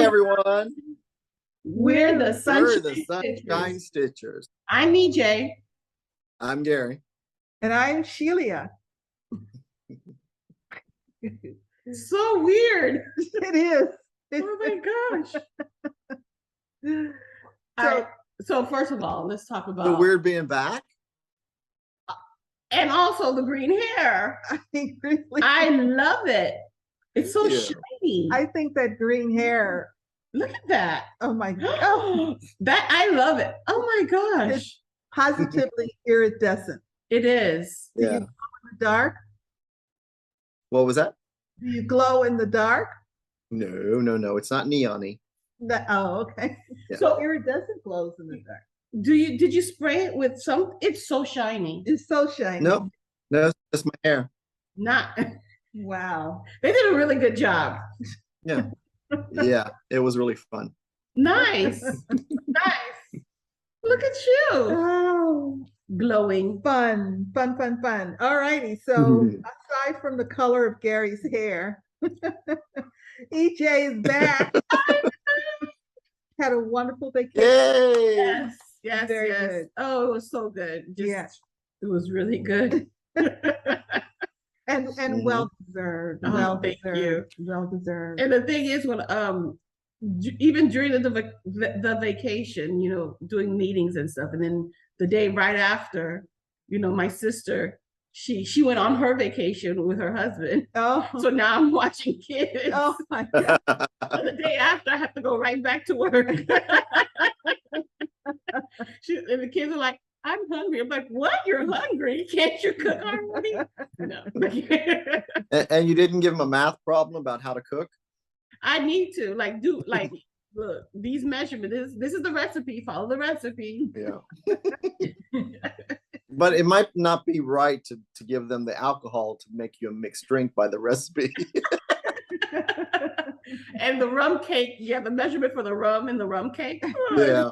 everyone. We're the Sunshine Stitchers. I'm EJ. I'm Gary. And I'm Shelia. So weird. It is. Oh my gosh. So first of all, let's talk about the weird being back. And also the green hair. I love it. It's so shiny. I think that green hair. Look at that. Oh my God. That I love it. Oh my gosh. It's positively iridescent. It is. Do you glow in the dark? What was that? Do you glow in the dark? No. It's not neon-y. Oh, okay. Yeah. So iridescent glows in the dark. Did you spray it with some? It's so shiny. It's so shiny. No, it's just my hair. Not. Wow. They did a really good job. Yeah. Yeah, it was really fun. Nice. Nice. Look at you. Oh, glowing. Fun. All righty. So aside from the color of Gary's hair, EJ is back. Had a wonderful vacation. Yay! Yes. Very good. Oh, it was so good. Yes. It was really good. and well deserved. Thank you. Well deserved. And the thing is, when even during the vacation, doing meetings and stuff, and then the day right after, my sister, she went on her vacation with her husband. Oh, so now I'm watching kids. Oh my God. The day after, I have to go right back to work. And the kids are like, I'm hungry. I'm like, what? You're hungry? Can't you cook already? No. And you didn't give them a math problem about how to cook? I need to look, these measurements, this is the recipe, follow the recipe. Yeah. But it might not be right to give them the alcohol to make you a mixed drink by the recipe. And the rum cake, the measurement for the rum and the rum cake. Yeah.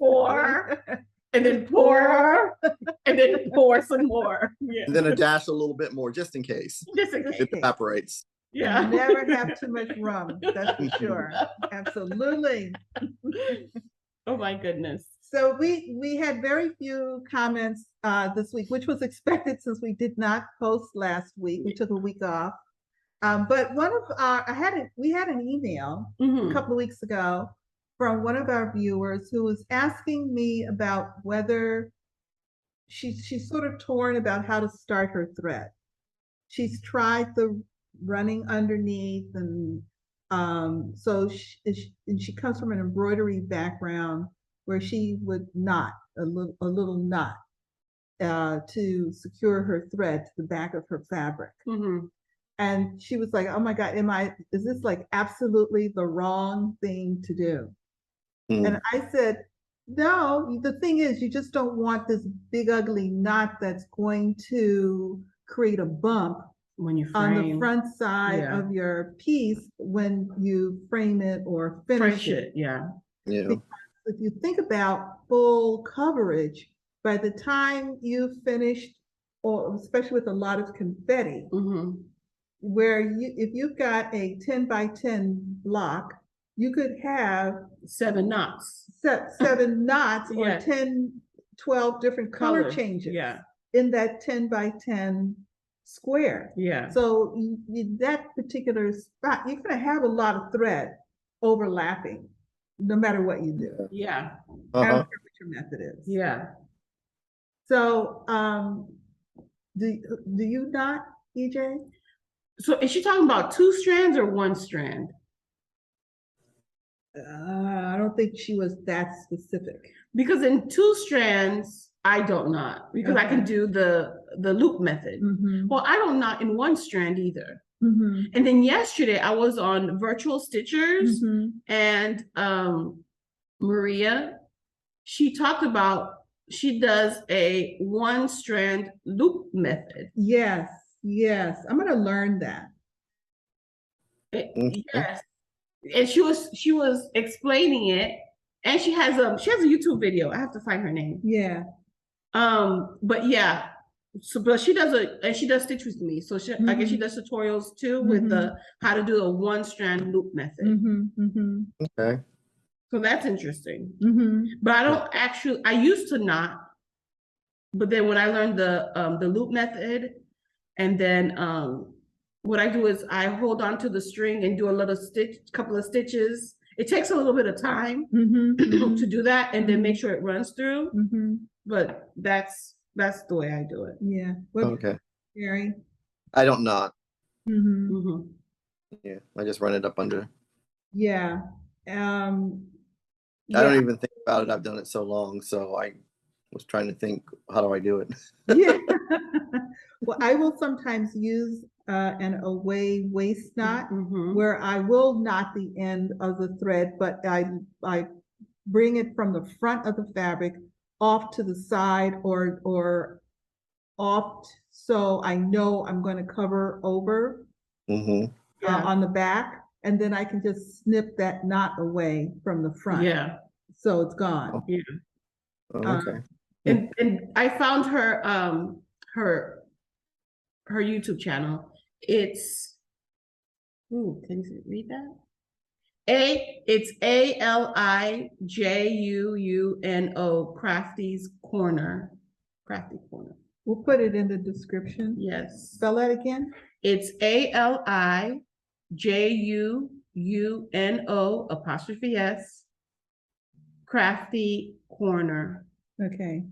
Pour, and then pour, and then pour some more. Yeah. And then a dash a little bit more just in case. Just in case. It evaporates. Yeah. You never have too much rum. That's for sure. Absolutely. Oh my goodness. So we had very few comments this week, which was expected since we did not post last week. We took a week off. But one of we had an email a couple of weeks ago from one of our viewers who was asking me about whether she's sort of torn about how to start her thread. She's tried the running underneath, and so she comes from an embroidery background where she would knot a little knot to secure her thread to the back of her fabric. And she was like, oh my God, is this like absolutely the wrong thing to do? And I said, no, the thing is, you just don't want this big ugly knot that's going to create a bump when you frame on the front side of your piece when you frame it or finish it. Yeah. Because if you think about full coverage, by the time you finished, or especially with a lot of confetti, where if you've got a 10 by 10 block, you could have 7 knots. 7 knots or 10, 12 different color changes in that 10 by 10 square. Yeah. So that particular spot, you're going to have a lot of thread overlapping, no matter what you do. Yeah. I don't care what your method is. Yeah. So, do you not, EJ? So is she talking about 2 strands or 1 strand? I don't think she was that specific. Because in 2 strands, I don't knot because I can do the loop method. Well, I don't knot in 1 strand either. And then yesterday I was on Virtual Stitchers and Maria, she talked about she does a 1 strand loop method. Yes. I'm going to learn that. Yes. And she was explaining it, and she has a YouTube video. I have to find her name. Yeah. But yeah, So, but she does and she does stitch with me. So I guess she does tutorials too with the how to do a 1-strand loop method. Okay. So that's interesting. But I don't actually. I used to not. But then when I learned the loop method, and then what I do is I hold on to the string and do a little couple of stitches. It takes a little bit of time to do that, and then make sure it runs through. But that's the way I do it. Yeah. Okay. Gary? I don't knot. Mm-hmm. Yeah, I just run it up under. Yeah. I don't even think about it. I've done it so long, so I was trying to think, how do I do it? Yeah. Well, I will sometimes use an away waist knot where I will knot the end of the thread, but I bring it from the front of the fabric off to the side or off, so I know I'm going to cover over on the back, and then I can just snip that knot away from the front. Yeah. So it's gone. Yeah. Okay. And I found her her YouTube channel. It's can you read that? It's ALIJUUNO Crafty's Corner. Crafty Corner. We'll put it in the description. Yes. Spell that again. It's ALIJUUNO''S Crafty Corner. Okay.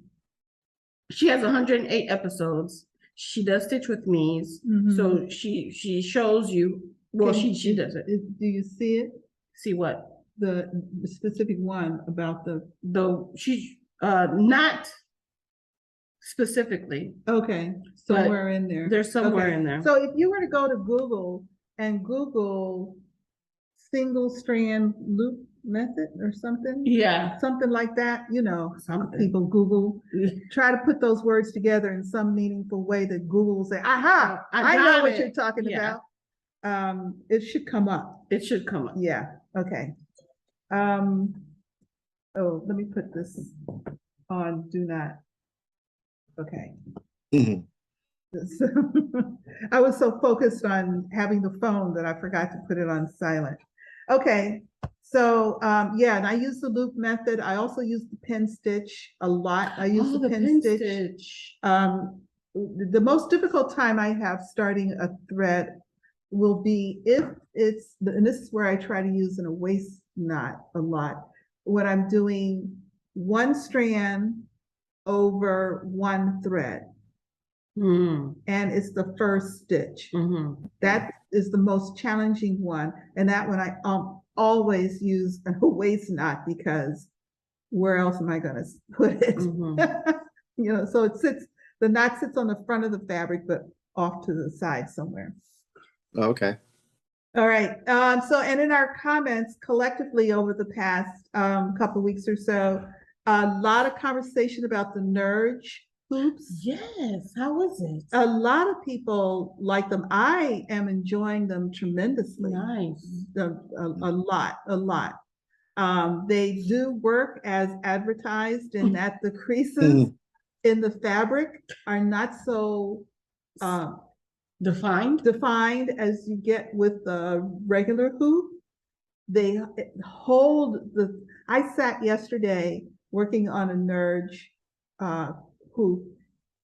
She has 108 episodes. She does stitch with me's. So she shows you. Well, she does it. Do you see it? See what? The specific one about she not specifically. Okay, somewhere in there. There's somewhere in there. So if you were to go to Google and Google single strand loop method or something, something like that, people Google, try to put those words together in some meaningful way that Google will say, aha, I know what you're talking about. It should come up. It should come up. Yeah. Okay. Oh, let me put this on do not. Okay. I was so focused on having the phone that I forgot to put it on silent. Okay. So and I use the loop method. I also use the pin stitch a lot. I use the pin stitch. The most difficult time I have starting a thread will be if it's, and this is where I try to use a waist knot a lot, when I'm doing 1 strand over 1 thread. And it's the first stitch. That is the most challenging one. And that one I always use a waist knot, because where else am I going to put it? So the knot sits on the front of the fabric, but off to the side somewhere. Okay. All right. And in our comments collectively over the past couple of weeks or so, a lot of conversation about the Nerge hoops. Yes. How was it? A lot of people like them. I am enjoying them tremendously. Nice. A lot. They do work as advertised in that the creases in the fabric are not so defined as you get with the regular hoop. They hold I sat yesterday working on a Nerge hoop,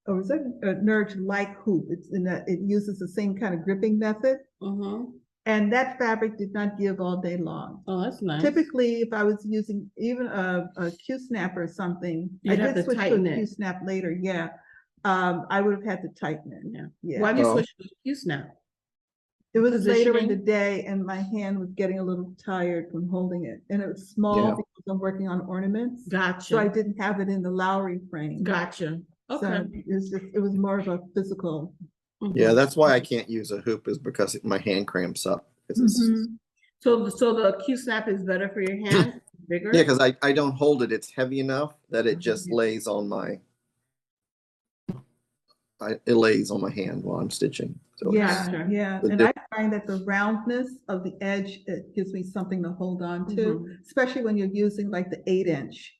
or is it a Nerge like hoop? It uses the same kind of gripping method. And that fabric did not give all day long. Oh, that's nice. Typically, if I was using even a Q-snap or something, You'd have to tighten it. Q-snap later, I would have had to tighten it. Yeah. Why did you switch to Q-snap? It was later in the day, and my hand was getting a little tired from holding it, and it was small because I'm working on ornaments. Gotcha. So I didn't have it in the Lowry frame. Gotcha. Okay. So it was more of a physical. Yeah, that's why I can't use a hoop, is because my hand cramps up. So the Q-snap is better for your hand? Bigger? Yeah, because I don't hold it. It's heavy enough that it just lays on my it lays on my hand while I'm stitching. So and I find that the roundness of the edge, it gives me something to hold on to, especially when you're using like the 8-inch.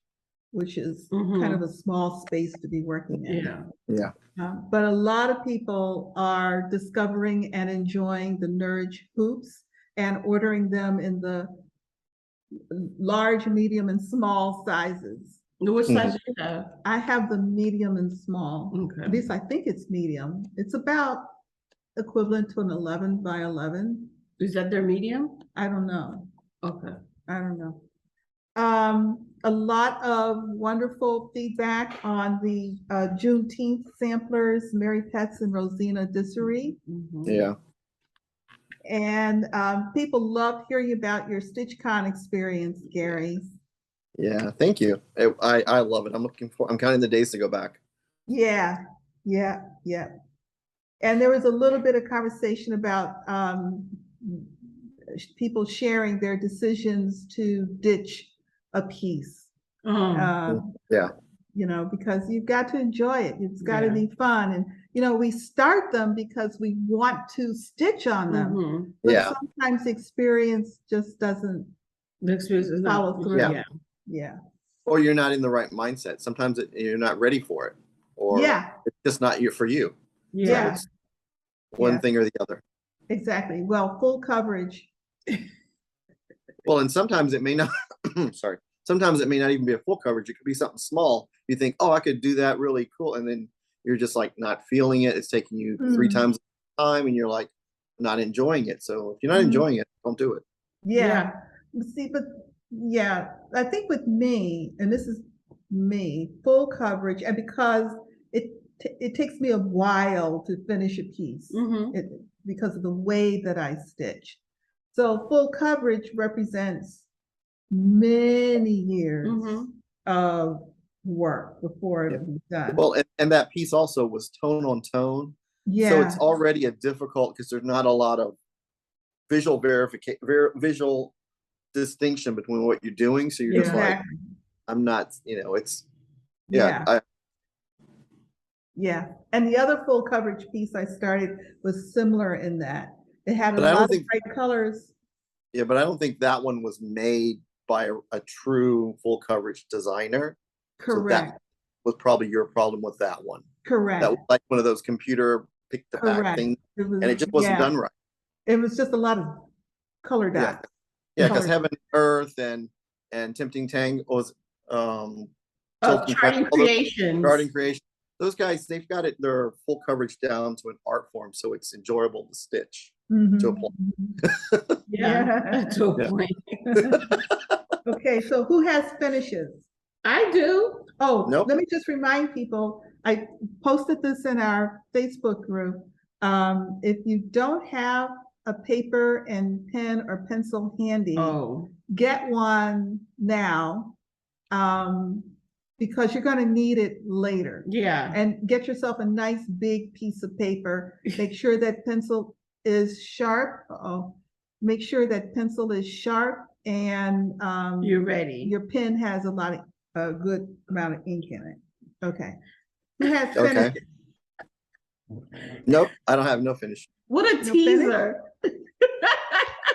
which is kind of a small space to be working in. Yeah. Yeah. But a lot of people are discovering and enjoying the Nudge hoops and ordering them in the large, medium, and small sizes. Which size do you have? I have the medium and small. Okay. At least I think it's medium. It's about equivalent to an 11 by 11. Is that their medium? I don't know. Okay. I don't know. A lot of wonderful feedback on the Juneteenth samplers, Mary Pets and Rosina Dissery. Yeah. And people love hearing about your StitchCon experience, Gary. Yeah, thank you. I love it. I'm counting the days to go back. Yeah. And there was a little bit of conversation about people sharing their decisions to ditch a piece. Yeah. You know, because you've got to enjoy it. It's got to Yeah. be fun. And, you know, we start them because we want to stitch on them. But Yeah. sometimes the experience just doesn't The experience is follow not through. Yeah. Yeah. Or you're not in the right mindset. Sometimes you're not ready for it, or Yeah. it's just not for you. Yeah. So it's one Yeah. thing or the other. Exactly. Well, full coverage. Well, and sometimes it may not. Sorry. Sometimes it may not even be a full coverage. It could be something small. You think, oh, I could do that really cool, and then you're just like not feeling it. It's taking you 3 times the time, and you're like not enjoying it. So if you're not enjoying it, don't do it. Yeah. See, but yeah, I think with me, and this is me, full coverage, and because it takes me a while to finish a piece because of the way that I stitch. So full coverage represents many years of work before it was done. Well, and that piece also was tone on tone. Yeah. So it's already a difficult because there's not a lot of visual verification, visual distinction between what you're doing. So you're just like, I'm not, it's, Yeah. And the other full coverage piece I started was similar in that it had a lot of bright colors. Yeah, but I don't think that one was made by a true full coverage designer. Correct. So that was probably your problem with that one. Correct. That was like one of those computer pick the back things, and it just wasn't done right. It was just a lot of color dots. Yeah, because Heaven and Earth and Tempting Tang was Charting Creations. Those guys, they've got their full coverage down to an art form, so it's enjoyable to stitch to a point. To a point. Okay, so who has finishes? I do. Oh, nope. Let me just remind people, I posted this in our Facebook group. If you don't have a paper and pen or pencil handy, get one now, because you're going to need it later. Yeah. And get yourself a nice big piece of paper. Make sure that pencil is sharp. Make sure that pencil is sharp and you're ready. Your pen has a good amount of ink in it. Okay. Who has finished? Nope, I don't have no finish. What a teaser.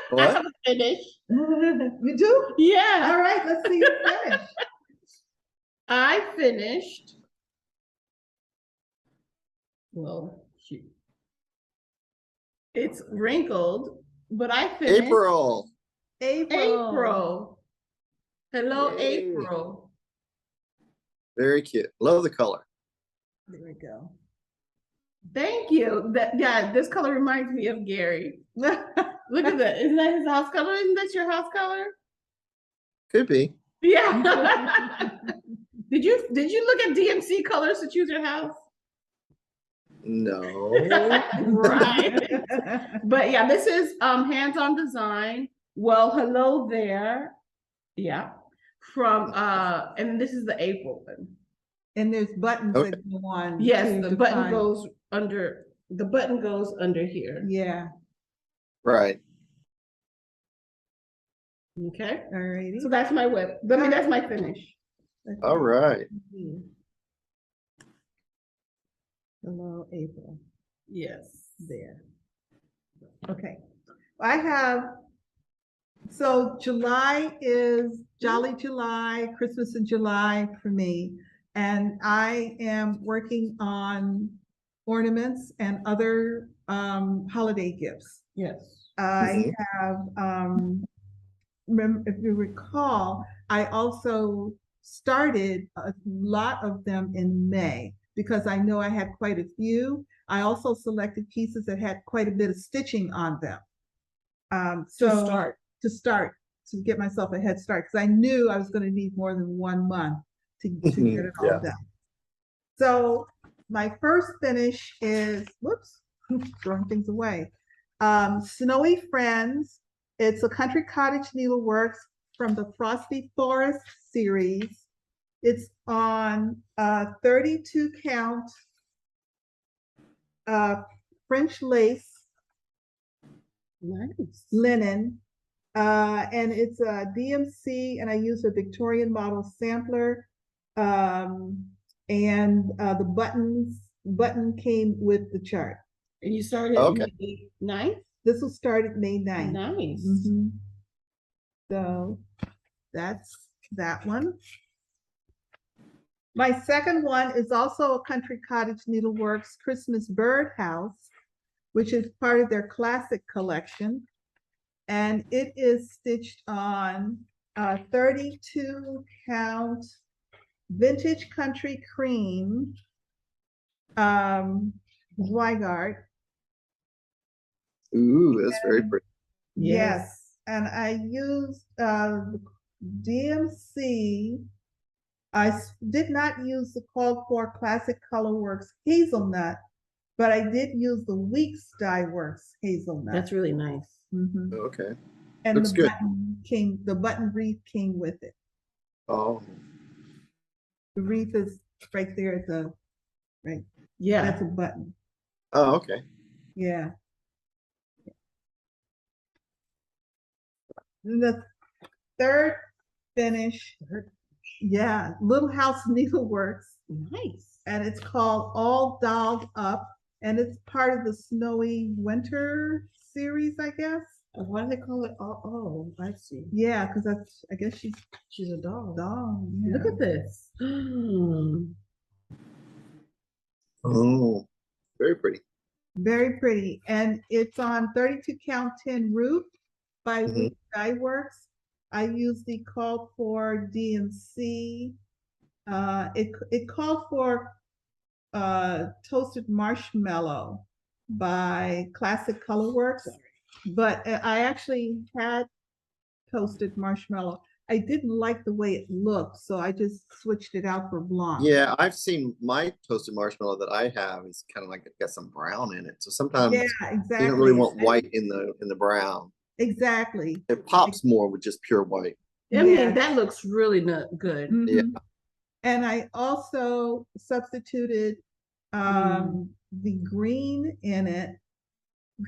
What? I have a finish. You do? Yeah. All right, let's see you finish. I finished. Well, shoot. It's wrinkled, but I finished. April. Hello, Yay. April. Very cute. Love the color. There we go. Thank you. This color reminds me of Gary. Look at that. Isn't that his house color? Isn't that your house color? Could be. Yeah. Did you look at DMC colors to choose your house? No. Right. But yeah, this is hands-on design. Well, hello there. Yeah. From and this is the April one. And there's buttons that go on. Yes, the button goes under here. Yeah. Right. Okay. All righty. So that's my whip. I mean, that's my finish. Okay. All right. Hello, April. Yes. There. Okay. I have So July is Jolly July, Christmas in July for me. And I am working on ornaments and other holiday gifts. Yes. I have, if you recall, I also started a lot of them in May because I know I had quite a few. I also selected pieces that had quite a bit of stitching on them. To start, to get myself a head start, because I knew I was going to need more than 1 month to get it all Yeah. done. So my first finish is, whoops, throwing things away. Snowy Friends. It's a Country Cottage Needleworks from the Frosty Forest series. It's on 32 count French lace. Nice. Linen. And it's a DMC, and I use a Victorian model sampler. And the button came with the chart. And you started Okay. May 9th? This will start at May 9th. Nice. Mhm. So that's that one. My second one is also a Country Cottage Needleworks Christmas Birdhouse, which is part of their classic collection. And it is stitched on 32 count vintage country cream Zweigart. Ooh, that's very pretty. Yes. And I used DMC. I did not use the called for Classic Colorworks hazelnut, but I did use the Weeks Dye Works hazelnut. That's really nice. Mhm. Okay. And Looks good. the button wreath came with it. Oh, The wreath is right there at the, right, Yeah. that's a button. oh, okay. Yeah. And the third finish, yeah, Little House Needleworks, Nice. and it's called All Dolled Up, and it's part of the Snowy Winter series, I guess. Why do they call it? Oh, I see. Yeah, because that's, I guess She's a doll. doll. Look Yeah. at this. Oh, very pretty. Very pretty, and it's on 32 count tin roof by Mhm. Dye Works. I use the called for DMC. It called for toasted marshmallow by Classic Colorworks, but I actually had toasted marshmallow. I didn't like the way it looked, so I just switched it out for blonde. Yeah, I've seen my toasted marshmallow that I have is kind of like it got some brown in it. So sometimes Yeah, you exactly. don't really want white in the brown. Exactly. It pops more with just pure white. I mean, that looks really good. Mhm. Yeah. And I also substituted the green in it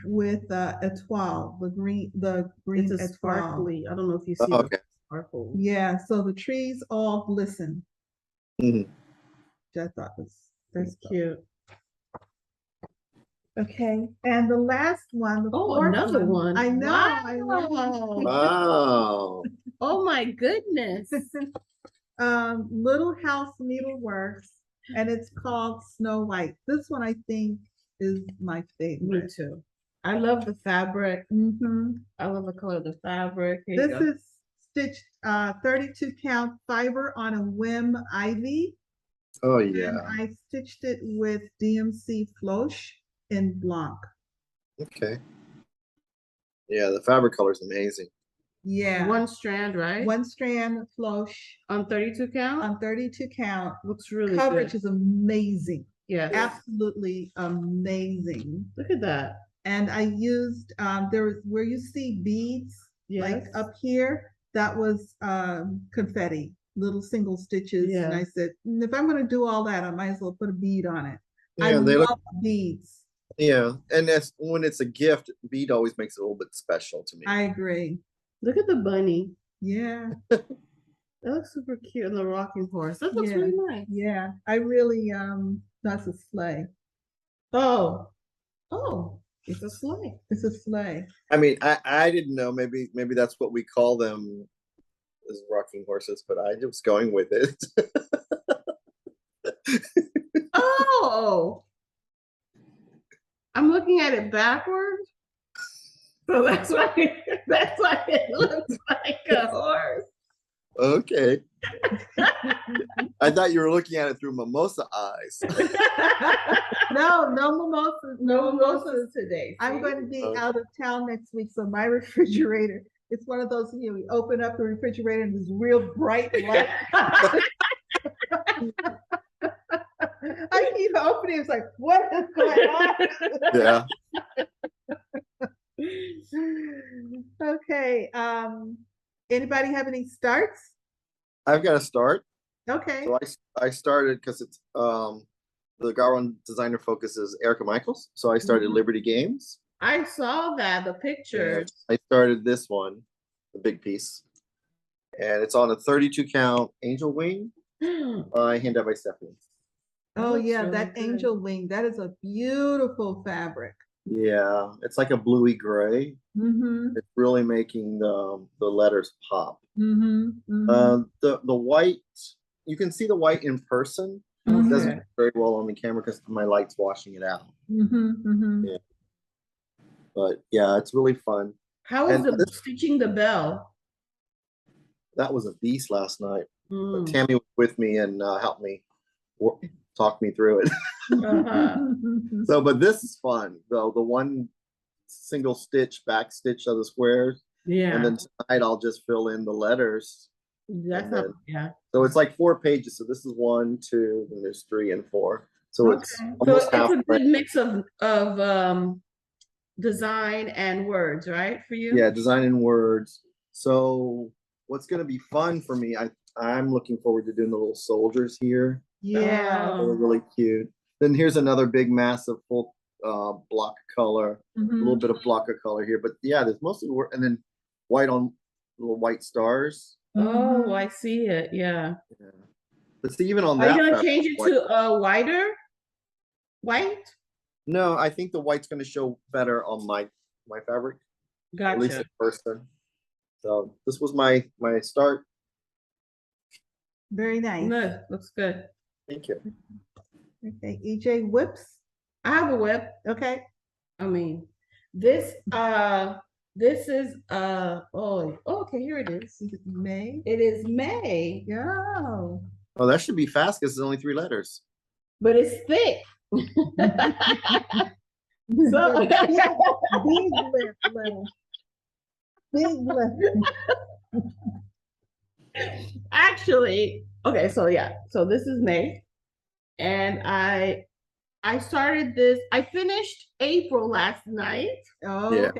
with étoile, the green It's a étoile. sparkly. I don't know if you see Oh, the okay. sparkle. Yeah, so the trees all glisten. Mhm. Which I thought was That's cute. okay. And the last one, the Oh, fourth another one. I know. Wow. I know. Wow. Oh my goodness. Little House Needleworks, and it's called Snow White. This one I think is my favorite. Me too. I love the fabric. I love the color of the fabric. Here This is stitched 32 count fiber on a whim ivy. Oh And yeah. I stitched it with DMC Floche in Blanc. Okay. Yeah, the fabric color is amazing. Yeah. One strand, right? One strand Floche. On 32 count? On 32 count. Looks really Coverage good. is amazing. Yeah. Absolutely amazing. Look at that. And I used, there was, where you see beads, like Yes. up here, that was confetti, little single stitches. And I said, if I'm going to do all that, I might as well put a bead on it. I Yeah, they love look. beads. Yeah, and that's when it's a gift. Bead always makes it a little bit special to me. I agree. Look at the bunny. Yeah. That looks super cute on the rocking horse. That looks really nice. Yeah, I really, that's a sleigh. Oh, It's a sleigh. It's a sleigh. I mean, I didn't know. Maybe that's what we call them, as rocking horses. But I was going with it. Oh, I'm looking at it backwards. So that's why it looks like a horse. Okay. I thought you were looking at it through mimosa eyes. No mimosas. No mimosas today. I'm see? going to be Okay. out of town next week, so my refrigerator, it's one of those, you open up the refrigerator and there's real bright light. I keep opening, it's like, what is going on? Yeah. Okay, anybody have any starts? I've got to start. Okay, So I started because it's the Garon designer focus is Erica Michaels. So I started Mhm. Liberty Games. I saw that, the pictures. I started this one, the big piece. And it's on a 32 count angel wing handed by Stephanie. oh looks yeah, really that good. angel wing, that is a beautiful fabric. Yeah, it's like a bluey gray. Mm-hmm, It's really making the letters pop. mm-hmm, mm-hmm. The white, you can see the white in person. It Mhm. doesn't Okay. look very well on the camera because my light's washing it out. Mm-hmm, mm-hmm. Yeah. But yeah, it's really fun. How is And the this- stitching the bell? That was a beast last night. But Mm. Tammy was with me and helped me talk me through it. Uh-huh. So, but this is fun though. The one single stitch back stitch of the squares, Yeah, and then tonight I'll just fill in the letters. that's and not, then- yeah. So it's like 4 pages. So this is 1, 2, and there's 3 and 4. So it's Okay. So almost it's a halfway. good mix of design and words, right, for you? Yeah, design in words. So what's going to be fun for me? I'm looking forward to doing the little soldiers here. Yeah. They're really cute. Then here's another big massive full block of color. A little Mhm. bit of block of color here, but yeah, there's mostly work, and then white on little white stars. Oh, I see it, yeah. Yeah. But see, even on Are that, you gonna fabric, change it white- to whiter? White? No, I think the white's going to show better on my fabric, at least Gotcha. in person. So this was my start. Very nice. No, looks good. Thank you. Okay, EJ whips. I have a whip. Okay. I mean, this is okay, here it is. Is it May? It is May, Yeah. Oh, that should be fast because it's only 3 letters. but it's thick. So Big lip, lip. Big lip. actually, okay, so yeah, so this is May, and I started this. I finished April last night, Oh, Yeah. okay.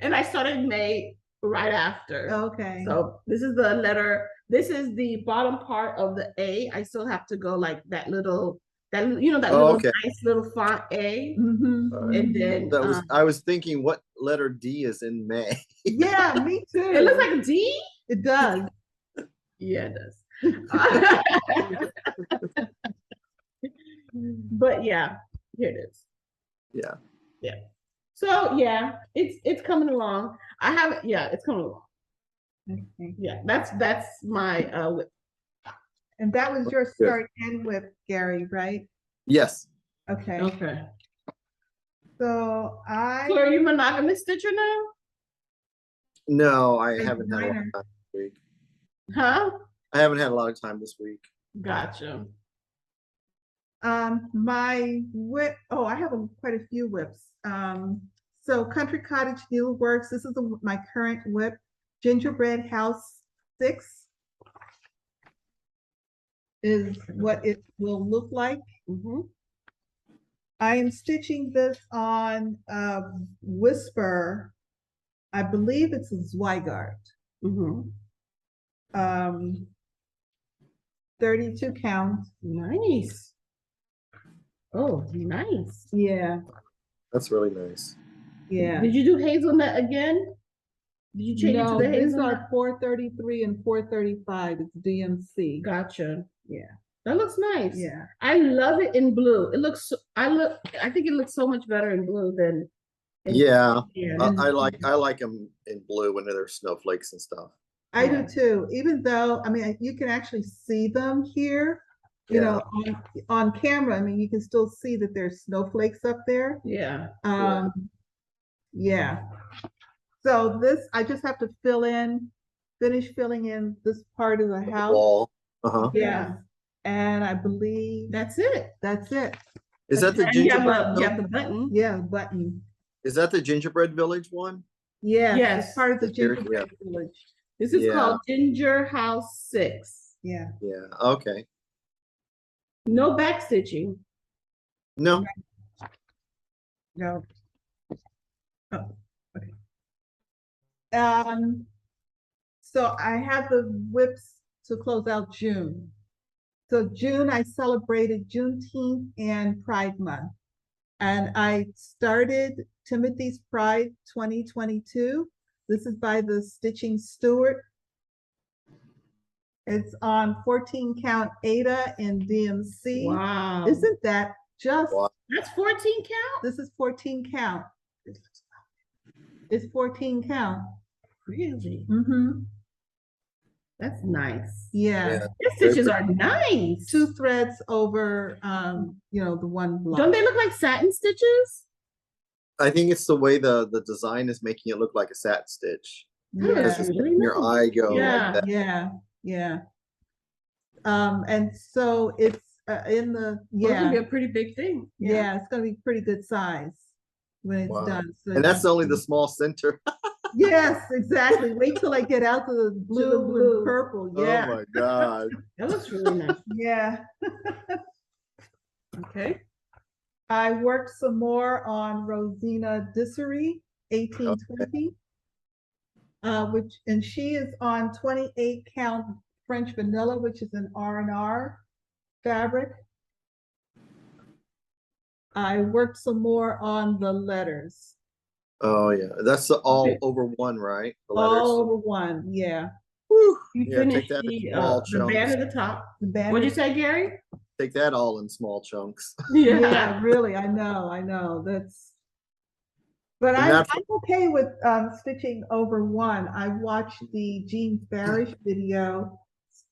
and I started May right after. Okay. So this is the letter. This is the bottom part of the A. I still have to go like that little Okay. nice little font A, Mhm. and then That was I was thinking, what letter D is in May? Yeah, me too. it looks like a D. It does. Yeah, it does. But yeah, here it is. Yeah. So yeah, it's coming along. I haven't. Yeah, it's coming along. Okay. Yeah, that's my whip. And that was your Good. start and whip, Gary, right? Yes. Okay. Okay. So So are you monogamous stitcher now? No, I As a haven't had a lot designer. of time this week. Huh? I haven't had a lot of time this week. Gotcha. my whip, I have quite a few whips. So Country Cottage Needleworks, this is my current whip. Gingerbread House 6 is what it will look like. Mm-hmm. I am stitching this on Whisper. I believe it's a Zweigart. Mm-hmm. 32 count. Nice. Oh, nice. Yeah, That's really nice. yeah. Did you do hazelnut again? Did you change it No, to the these hazelnut? are 433 and 435. It's DMC. Gotcha. Yeah, That looks nice. yeah. I love it in blue. It looks. I think it looks so much better in blue than Yeah, Yeah. I like them in blue when there's snowflakes and stuff. I Yeah. do too, even though, I mean, you can actually see them here, you know, on camera. I mean, you can still see that there's snowflakes up there. Yeah. Yeah. So this, I just have to finish filling in this part of the The house. wall. Yeah. And I believe That's it. that's it. Is that the And you have gingerbread? you have the button. Yeah, button. Is that the gingerbread village one? Yes, Yes. it's part of the That's very- gingerbread village. This is Yeah. called Ginger House 6. Yeah. Yeah. Okay. No back stitching. No. No. Oh, okay. So I have the whips to close out June. So June, I celebrated Juneteenth and Pride Month. And I started Timothy's Pride 2022. This is by the Stitching Stewart. It's on 14 count Ada in DMC. Wow. Isn't that just, Wow. That's 14 count? this is 14 count. It's 14 count. Really? Mm-hmm. That's nice. Yeah. These stitches are nice. 2 threads over, you know, the one block. Don't they look like satin stitches? I think it's the way the design is making it look like a satin stitch. Yeah, That's It's really making your nice. eye go Yeah. like that. yeah. And so it's in the, It's gonna be yeah, a pretty big thing. it's gonna be pretty good size when it's Wow. done. So And that's only the small center. yes, exactly. Wait till I get out to the blue blue. and purple. Oh Yeah, my God. That looks really nice. yeah. Okay. I worked some more on Rosina Dissery, 1820. And she is on 28 count French vanilla, which is an R&R fabric. I worked some more on the letters. Oh yeah. That's the all Okay. over one, right? The All letters. over one, yeah. Whew. You Yeah, take finished that in the small band chunks. at the top. The band What'd you is- say, Gary? Take that all in small chunks. Yeah, really, I know, that's. But And I'm that's- okay with stitching over one. I watched the Jean Farish video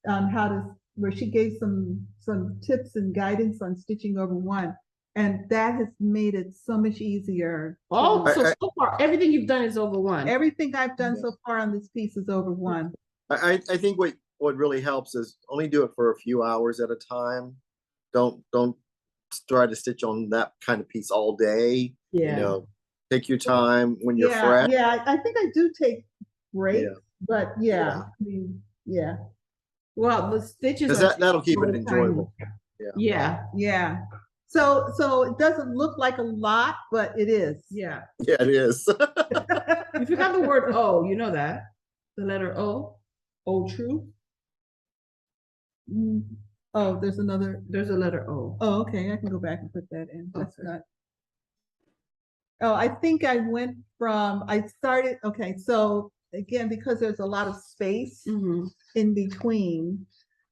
on where she gave some tips and guidance on stitching over one. And that has made it so much easier. Oh, to- so far everything you've done is over one. Everything I've done Yeah. so far on this piece is over one. I think what really helps is only do it for a few hours at a time. Don't try to stitch on that kind of piece all day. Yeah. You know, take your time when you're fresh. Yeah, I think I do take breaks, Yeah. but Yeah. I mean, yeah. Well, the stitches Because are that'll keep it really enjoyable. tiny. Yeah. Yeah. So it doesn't look like a lot, but it is. Yeah. Yeah, it is. You forgot the word O, you know that. The letter O. O true. Oh, there's another. There's a letter O. Oh, okay. I can go back and put that in. That's Okay. not. Oh, I think I started, okay, so again, because there's a lot of space Mhm. in between,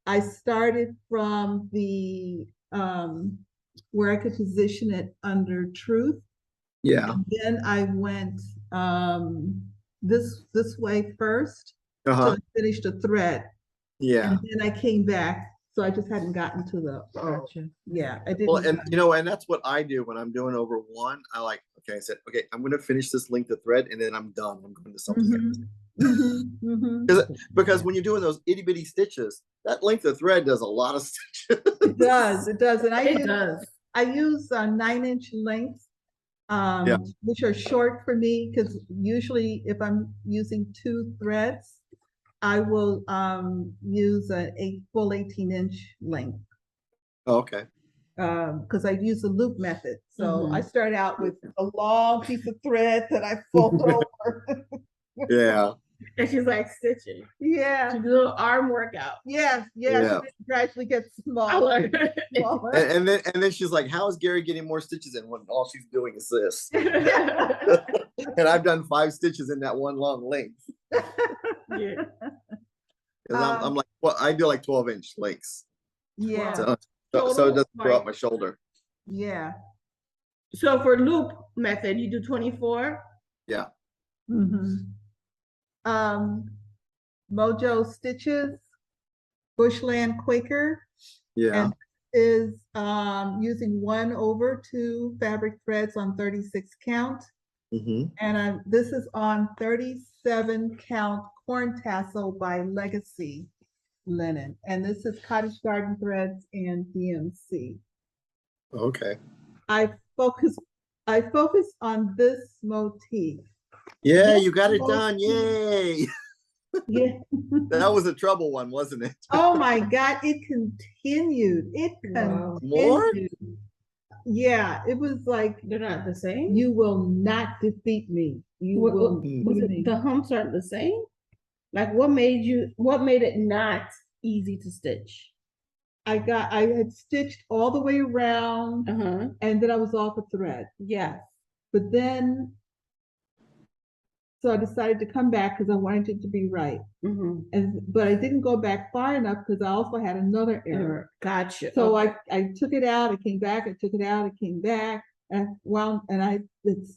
I started from the, where I could position it under truth. Yeah. Then I went, this way first, Uh-huh. so I finished a thread. Yeah. And then I came back, so I just hadn't gotten to the, yeah, I didn't. Well, and and that's what I do when I'm doing over one. I said, okay, I'm gonna finish this length of thread and then I'm done. I'm going to something else. Because when you're doing those itty bitty stitches, that length of thread does a lot of stitches. It does, and It does. I use 9-inch lengths, which are short for me, because usually if I'm using 2 threads, I will use a full 18-inch length. Oh, okay. Because I use the loop method. So Mhm. I start out with a long piece of thread that I fold over. Yeah. And she's like stitching. Yeah, She did a little arm workout. yeah, Yeah. It gradually gets I smaller. love it. smaller. And then she's like, how is Gary getting more stitches in when all she's doing is this? And I've done 5 stitches in that one long length. Yeah. 'Cause I'm like, well, I do like 12-inch lengths. Yeah, So it doesn't go up my shoulder. yeah. So for loop method, you do 24? Yeah. Mojo Stitches, Bushland Quaker, Yeah. and is using 1/2 fabric threads on 36 count. And this is on 37 count corn tassel by Legacy Linen. And this is Cottage Garden Threads and DMC. Okay. I focus on this motif. Yeah, This you got it motif- done. Yay. Yeah. That was a trouble one, wasn't it? Oh my God, it continued. Wow. More? Yeah, it was like, They're not the same? you will not defeat me. You will. Was it the humps aren't the same? Like what made it not easy to stitch? I had stitched all the way around, and then I was off a thread. Yeah. But then, so I decided to come back because I wanted it to be right. But I didn't go back far enough because I also had another error. Gotcha. So I took it out, I came back, I took it out, I came back, and I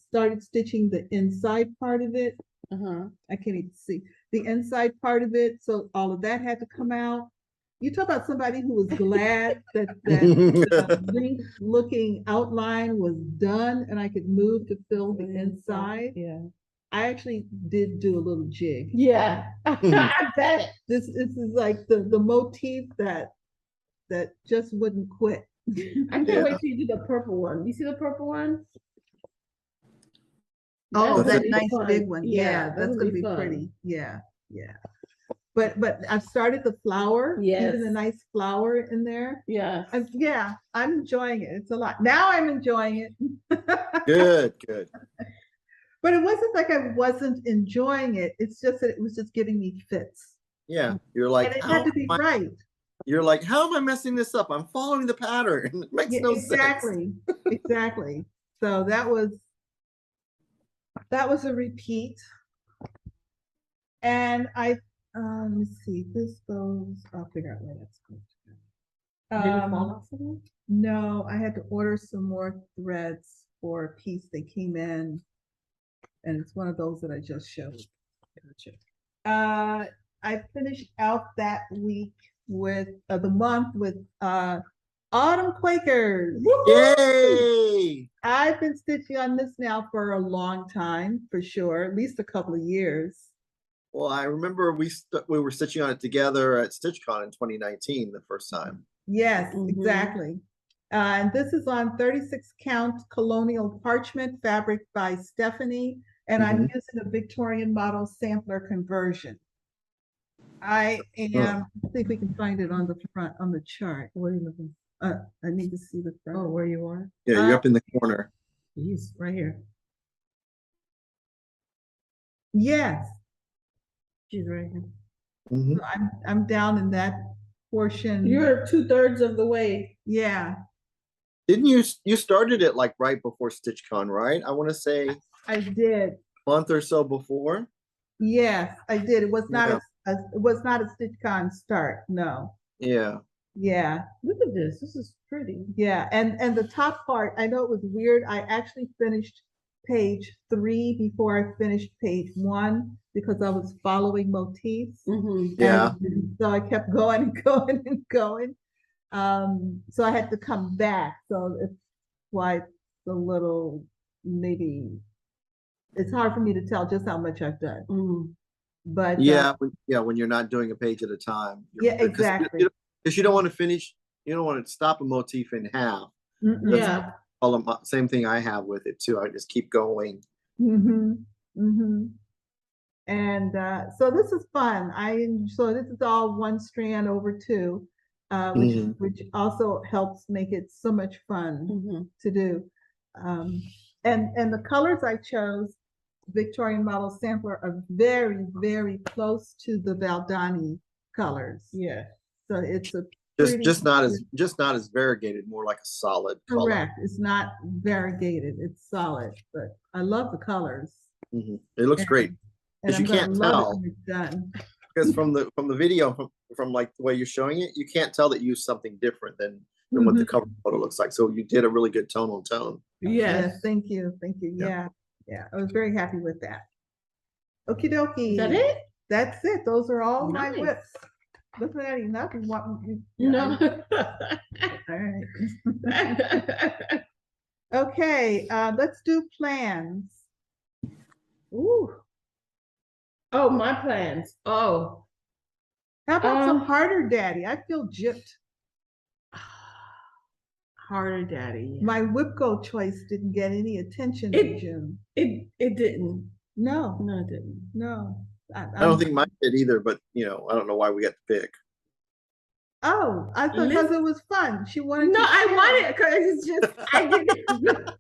started stitching the inside part of it. I can't even see the inside part of it. So all of that had to come out. You talk about somebody who was glad that the looking outline was done and I could move to fill the inside. Yeah. I actually did do a little jig. Yeah. I bet. This is like the motif that just wouldn't quit. I can't wait till you do the purple one. You see the purple one? Oh, That's that nice fun. big one. Yeah, that's gonna be fun. pretty. Yeah, yeah. But I've started the flower. Yes. Even a nice flower in there. Yeah. Yeah, I'm enjoying it. It's a lot. Now I'm enjoying it. Good. But it wasn't like I wasn't enjoying it. It's just that it was just giving me fits. Yeah. You're like, And it had to be right. You're like, how am I messing this up? I'm following the pattern. It makes no sense. Exactly. So that was a repeat. And let me see, this goes, I'll figure out where that's going to go. Did it fall off of you? No, I had to order some more threads for a piece. They came in, and it's one of those that I just showed. Gotcha. I finished out that week with the month with Autumn Quakers. Yay! I've been stitching on this now for a long time, for sure, at least a couple of years. Well, I remember we were stitching on it together at StitchCon in 2019, the first time. Yes, exactly. And this is on 36 count colonial parchment fabric by Stephanie, and I'm using a Victorian model sampler conversion. I am, let's see if we can find it on the front, on the chart. What are you looking? I need to see the front. Oh, where you are? Yeah, you're up in the corner. He's right here. Yes. She's right here. So I'm down in that portion. You're 2/3 of the way. Yeah. Didn't you started it like right before StitchCon, right? I want to say I did. a month or so before. Yes, I did. It was not it was not a StitchCon start. No. Yeah. Yeah. Look at this. This is pretty. Yeah. And the top part, I know it was weird. I actually finished page 3 before I finished page 1 because I was following motifs. Yeah. And so I kept going and going and going. So I had to come back. So it's why it's a little, maybe it's hard for me to tell just how much I've done. But yeah, when you're not doing a page at a time. Yeah, exactly. Because you don't want to finish, you don't want to stop a motif in half. Yeah. Same thing I have with it too. I just keep going. And so this is fun. So this is all one strand over 2, which also helps make it so much fun to do. And the colors I chose, Victorian model sampler, are very, very close to the Valdani colors. Yeah. So it's a just not as variegated, more like a solid color. Correct. It's not variegated. It's solid, but I love the colors. It looks great. Because you can't tell. Because from the video, from like the way you're showing it, you can't tell that you used something different than what the cover photo looks like. So you did a really good tone on tone. Yes. Thank you. Thank you. Yeah. Yeah. I was very happy with that. Okie dokie. Is that it? That's it. Those are all my Nice. whips. Looking at you, nothing. No. All right. Okay, let's do plans. Ooh. Oh, my plans. Oh. How about some harder daddy? I feel gypped. Harder daddy. My Whipco choice didn't get any attention in June. It didn't. No, No, it didn't. no. I don't think mine did either, but I don't know why we got to pick. Oh, I thought because it was fun. She wanted No, to I share. wanted because it's just I didn't.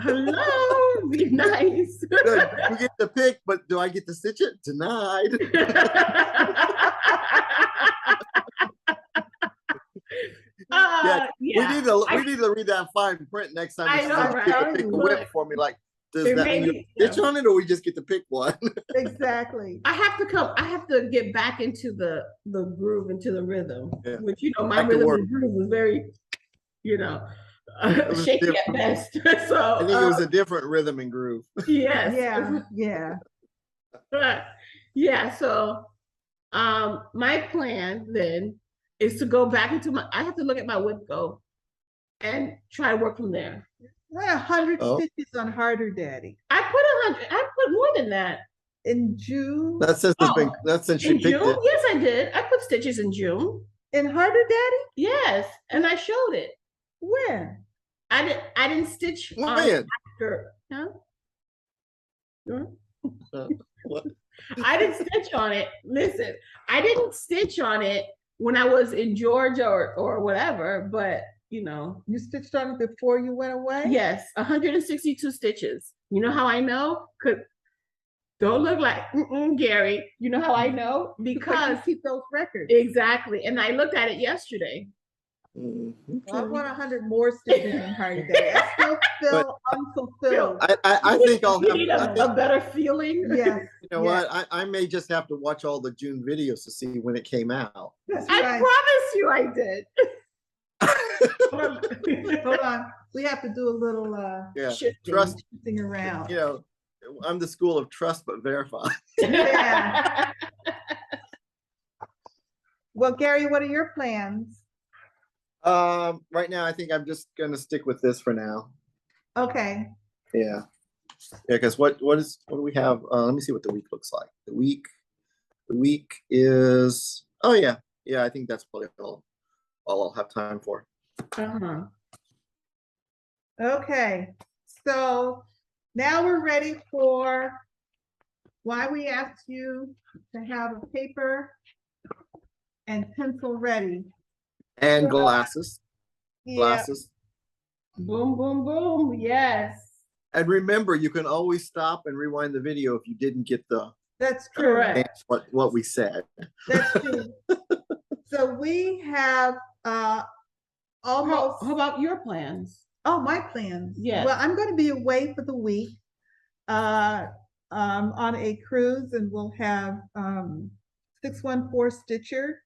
Hello, be nice. Good. We get to pick, but do I get to stitch it? Denied. We need to read that fine print next time. I know, right? Get to pick a whip for me. Like, does It that made mean me- you stitch on it, or we just get to pick one? Exactly. I have to get back into the groove, into the rhythm, Yeah. which my Back to rhythm work. and groove was very, was shaky at different. best. So I think it was a different rhythm and groove. yes, Yeah. yeah. So, my plan then is to go back into I have to look at my Whipco and try to work from there. 100 Oh. stitches on harder daddy I put 100. I put more than that in June. That's since she in picked June. it. Yes, I did. I put stitches in June. In harder daddy? Yes, and I showed it. When? I didn't stitch on When? after. Huh? What? I didn't stitch on it. Listen, I didn't stitch on it when I was in Georgia or whatever, but You stitched on it before you went away? yes, 162 stitches. You know how I know? Don't look like Gary. You know how I know? Because you keep those records. exactly. And I looked at it yesterday. Mm, Well, I okay. want 100 more stitches in harder daddy. I still feel unfulfilled. I think I'll You need have. a better feeling. Yes. You know what? I may just have to watch all the June videos to see when it came out. That's I right. promise you I did. Hold on. We have to do a little Yeah, Shifting. trust. shifting around. I'm the school of trust but verify. Yeah. Well, Gary, what are your plans? Right now I think I'm just gonna stick with this for now. Okay. Yeah, because what do we have? Let me see what the week looks like. The week is I think that's probably all I'll have time for. Uh-huh. Okay. So now we're ready for why we asked you to have a paper and pencil ready. And glasses. Yeah. Glasses. Boom, boom, boom. Yes. And remember, you can always stop and rewind the video if you didn't get That's true. Correct. what we said. That's true. So we have almost How about your plans? my plans. Yes. Well, I'm going to be away for the week on a cruise, and we'll have 614 Stitcher,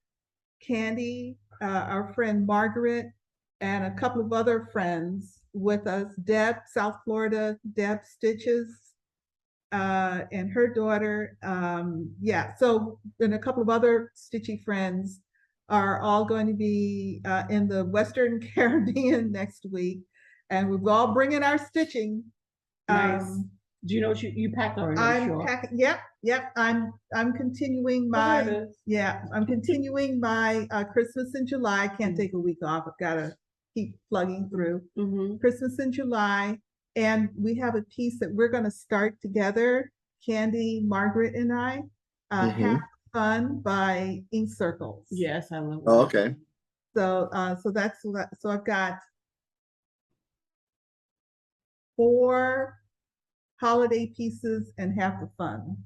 Candy, our friend Margaret, and a couple of other friends with us. Deb, South Florida, Deb Stitches, and her daughter. So and a couple of other stitchy friends are all going to be in the Western Caribbean next week, and we're all bringing our stitching. Nice. Do you know what you packed already? I'm packing. Yep. I'm continuing my. I'm continuing my Christmas in July. I can't take a week off. I've got to keep plugging through. Christmas in July, and we have a piece that we're going to start together. Candy, Margaret, and I. Have Fun by Ink Circles. Yes, I love that. Oh, okay. So I've got 4 holiday pieces and Have the Fun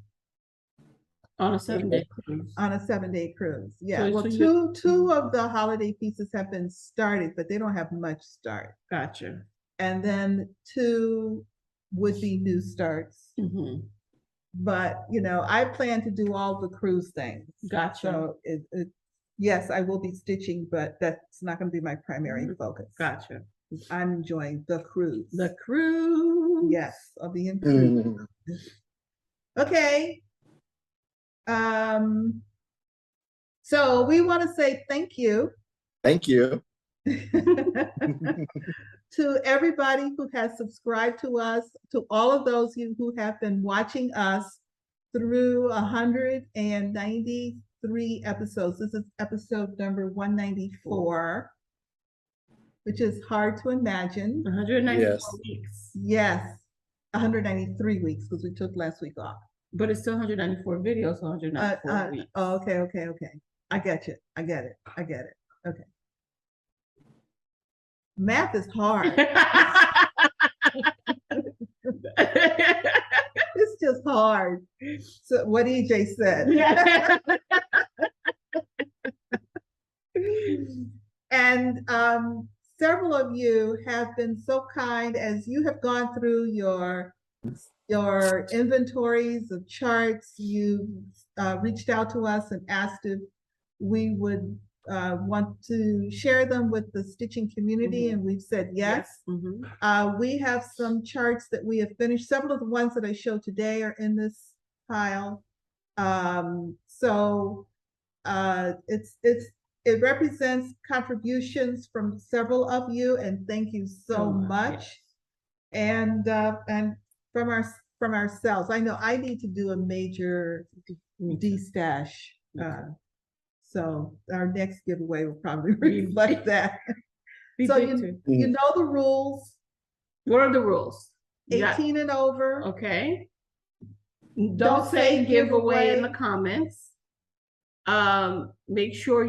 On a 7-day cruise. on a 7-day cruise. Yeah. So- Well, so two of the holiday pieces have been started, but they don't have much start. Gotcha. And then 2 would be new starts. But I plan to do all the cruise things. Gotcha. So yes, I will be stitching, but that's not going to be my primary focus. Gotcha. I'm enjoying the cruise. The cruise. Yes, I'll be in cruise. Mm. Okay. So we want to say thank you Thank you. to everybody who has subscribed to us, to all of those who have been watching us through 193 episodes. This is episode number 194, which is hard to imagine. 194 Yes. weeks. Yes, 193 weeks because we took last week off. But it's still 194 videos, so 194 weeks. Oh, okay. I get you. I get it. Okay. Math is hard. It's just hard. So what EJ said. Yeah. And several of you have been so kind as you have gone through your inventories of charts. You reached out to us and asked if we would want to share them with the stitching community, and we've said yes. We have some charts that we have finished. Several of the ones that I showed today are in this pile. It represents contributions from several of you, and thank you so much. And from ourselves, I know I need to do a major de-stash. So our next giveaway will probably reflect that. So you know the rules. What are the rules? 18 and over. Okay. Don't say giveaway in the comments. Make sure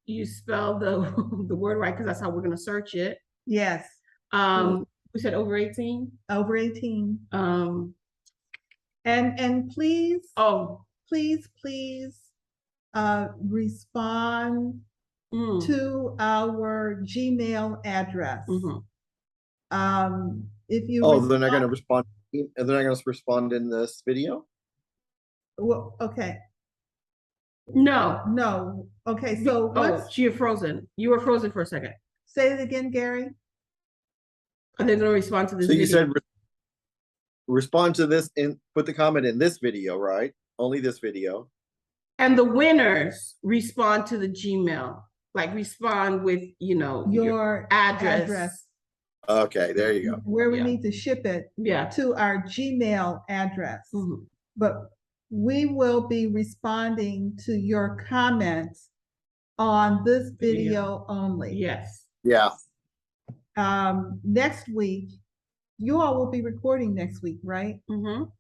you spell the word right, because that's how we're going to search it. Yes. We said over 18. Over 18. And please. Please respond to our Gmail address. If you they're not going to respond. They're not going to respond in this video. Well, okay. No. Okay, so you're frozen. You were frozen for a second. Say it again, Gary. Are they going to respond to this? So you video? said respond to this and put the comment in this video, right? Only this video. And the winners respond to the Gmail, like respond with, your address. Okay, there you go. Where we need to ship it to our Gmail address. But we will be responding to your comments on this video only. Yes. Yeah. Next week, you all will be recording next week, right?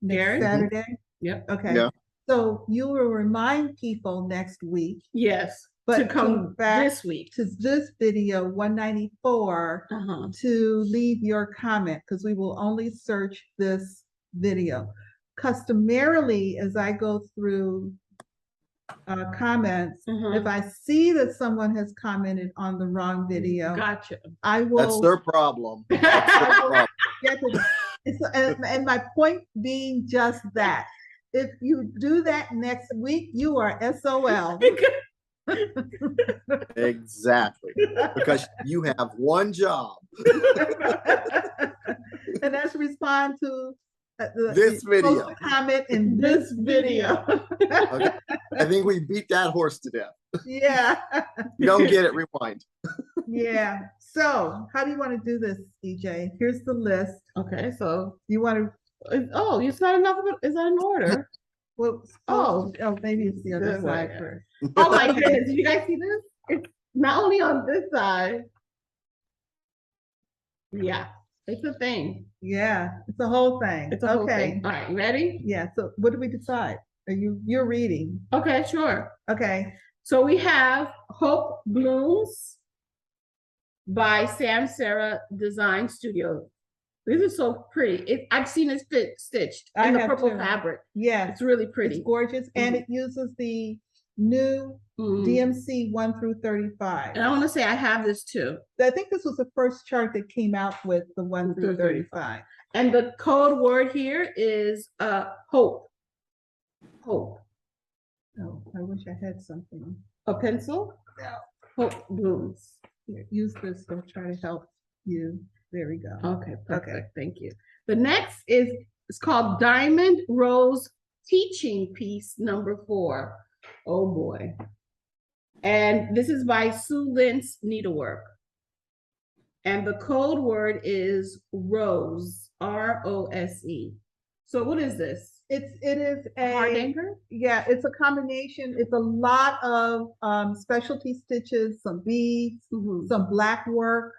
Next Saturday? Yep. Okay. Yeah. So you will remind people next week. Yes. But to come back this week to this video 194 to leave your comment, because we will only search this video. Customarily, as I go through comments, if I see that someone has commented on the wrong video, I will. That's their problem. And my point being just that. If you do that next week, you are SOL. Exactly. Because you have one job. And that's respond to this video. Comment in this video. Okay. I think we beat that horse to death. Yeah. You don't get it, rewind. Yeah. So how do you want to do this, EJ? Here's the list. Okay, so you want to it's not enough of it. Is that in order? Well, maybe it's the other side first. Oh my goodness, did you guys see this? It's not only on this side. Yeah, it's a thing. Yeah, it's a whole thing. It's a whole thing. All right, ready? Yeah, so what did we decide? You're reading. Okay, sure. Okay. So we have Hope Blooms by Sam Sarah Design Studio. This is so pretty. I've seen it stitched in the purple fabric. Yeah, it's really pretty. It's gorgeous, and it uses the new DMC 1 through 35. And I want to say I have this too. I think this was the first chart that came out with the 1 through 35. And the code word here is hope. Hope. Oh, I wish I had something. A pencil? No. Hope Blooms. Here, use this to try to help you. There we go. Okay, perfect. Thank you. The next is, it's called Diamond Rose Teaching Piece number 4. Oh boy. And this is by Sue Lentz Needlework. And the code word is rose, ROSE. So what is this? It is Hard a, anchor? yeah, it's a combination. It's a lot of specialty stitches, some beads, some black work.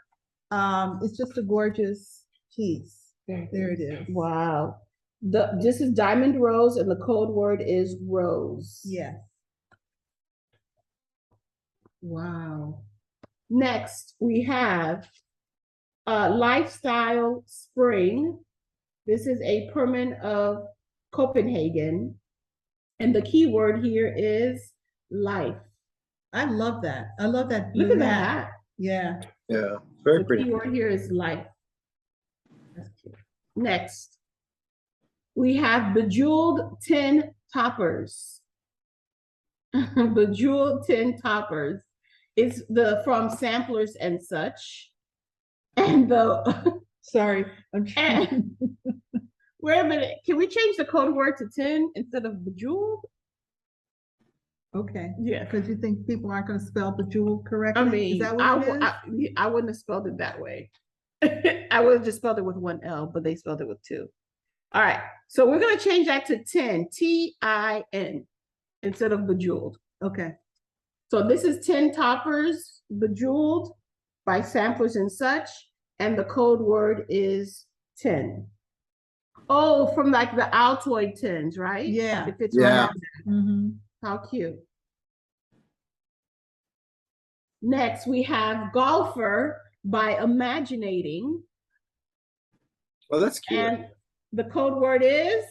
It's just a gorgeous piece. There it is. Wow. This is Diamond Rose and the code word is rose. Yes. Wow. Next, we have Lifestyle Spring. This is a permanent of Copenhagen. And the key word here is life. I love that. I love that. Look at blue that. hat. Yeah. Yeah, very The pretty. key word here is life. That's cute. Next, we have Bejeweled Tin Toppers. Bejeweled Tin Toppers. It's from Samplers and Such. And the Sorry. I'm trying. and, wait a minute, can we change the code word to tin instead of bejeweled? Okay. Yeah. Because you think people aren't going to spell bejeweled correctly? I mean, is that what it is? I wouldn't have spelled it that way. I would have just spelled it with 1 L, but they spelled it with 2. All right, so we're gonna change that to tin, TIN, instead of bejeweled. Okay. So this is Tin Toppers, Bejeweled by Samplers and Such, and the code word is tin. Oh, from like the Altoid tins, right? Yeah. If it's Yeah. right. Mm-hmm. How cute. Next, we have Golfer by Imaginating. Oh, that's cute. And the code word is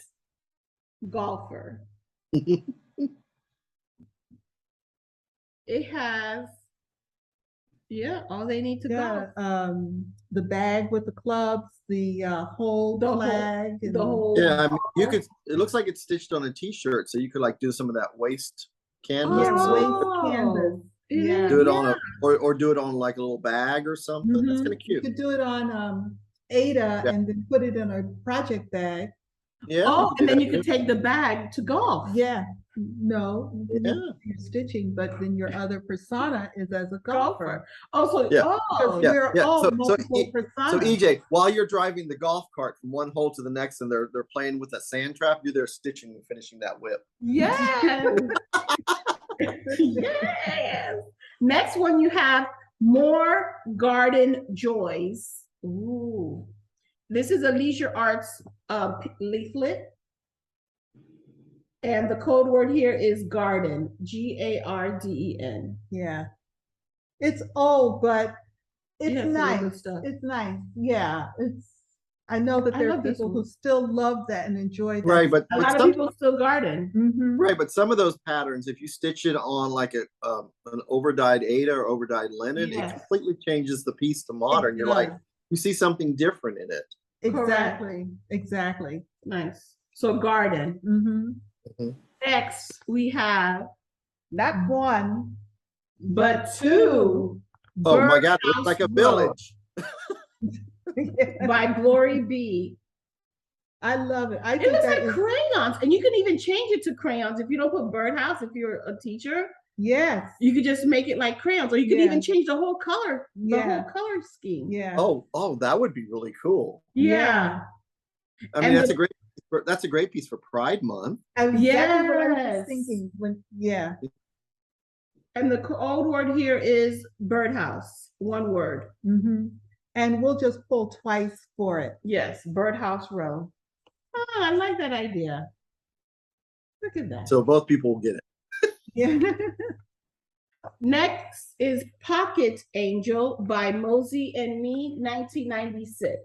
golfer. It has, yeah, all they need to Yeah. go. The bag with the clubs, the whole The whole- flag. and The whole. Yeah, I mean, you could. It looks like it's stitched on a T-shirt, so you could like do some of that waist canvas. Yeah, so waist you could canvas. Yeah. do it on a or do it on like a little bag or something. That's Mhm. kind of You cute. could do it on Ada Yeah. and then put it in a project bag. Yeah. Oh, could do and then that you could too. take the bag to golf. Yeah. No, then Yeah. you're stitching, but then your other persona is as a golfer. Golfer. Oh, so, Yeah. oh, Yeah, We're yeah. all So multiple So personas. EJ, while you're driving the golf cart from one hole to the next, and they're playing with that sand trap, you're there stitching and finishing that whip. yes. Yes. Next one, you have More Garden Joys. Ooh. This is a leisure arts leaflet. And the code word here is garden, GARDEN. Yeah. It's old, but it's Yeah, it's really good nice. stuff. It's nice. Yeah. I know that I there are love this people one. who still love that and enjoy that. Right, but A lot of some, people still garden. Mhm. right, but some of those patterns, if you stitch it on like an overdyed Ada or overdyed linen, Yes. it completely changes the piece to modern. You're like, does. you see something different in it. Exactly. Exactly. Nice. So garden. Mm-hmm. Next, we have Not one, but two. Oh my God, it looks Birdhouse like a Road village. by Glory B. I love it. I It think looks that like is, crayons, and you can even change it to crayons. If you don't put Birdhouse, if you're a teacher, yes. you could just make it like crayons, or you could Yeah. even change the whole color, the Yeah. whole color scheme. Yeah. Oh, that would be really cool. Yeah. I mean, And that's a great piece for Pride Month. Exactly what I was Yes. just thinking when, yeah. And the old word here is birdhouse, one word. Mm-hmm. And we'll just pull twice for it. Yes, birdhouse row. Oh, I like that idea. Look at that. So both people will get it. Yeah. Next is Pocket Angel by Mosey and Me, 1996.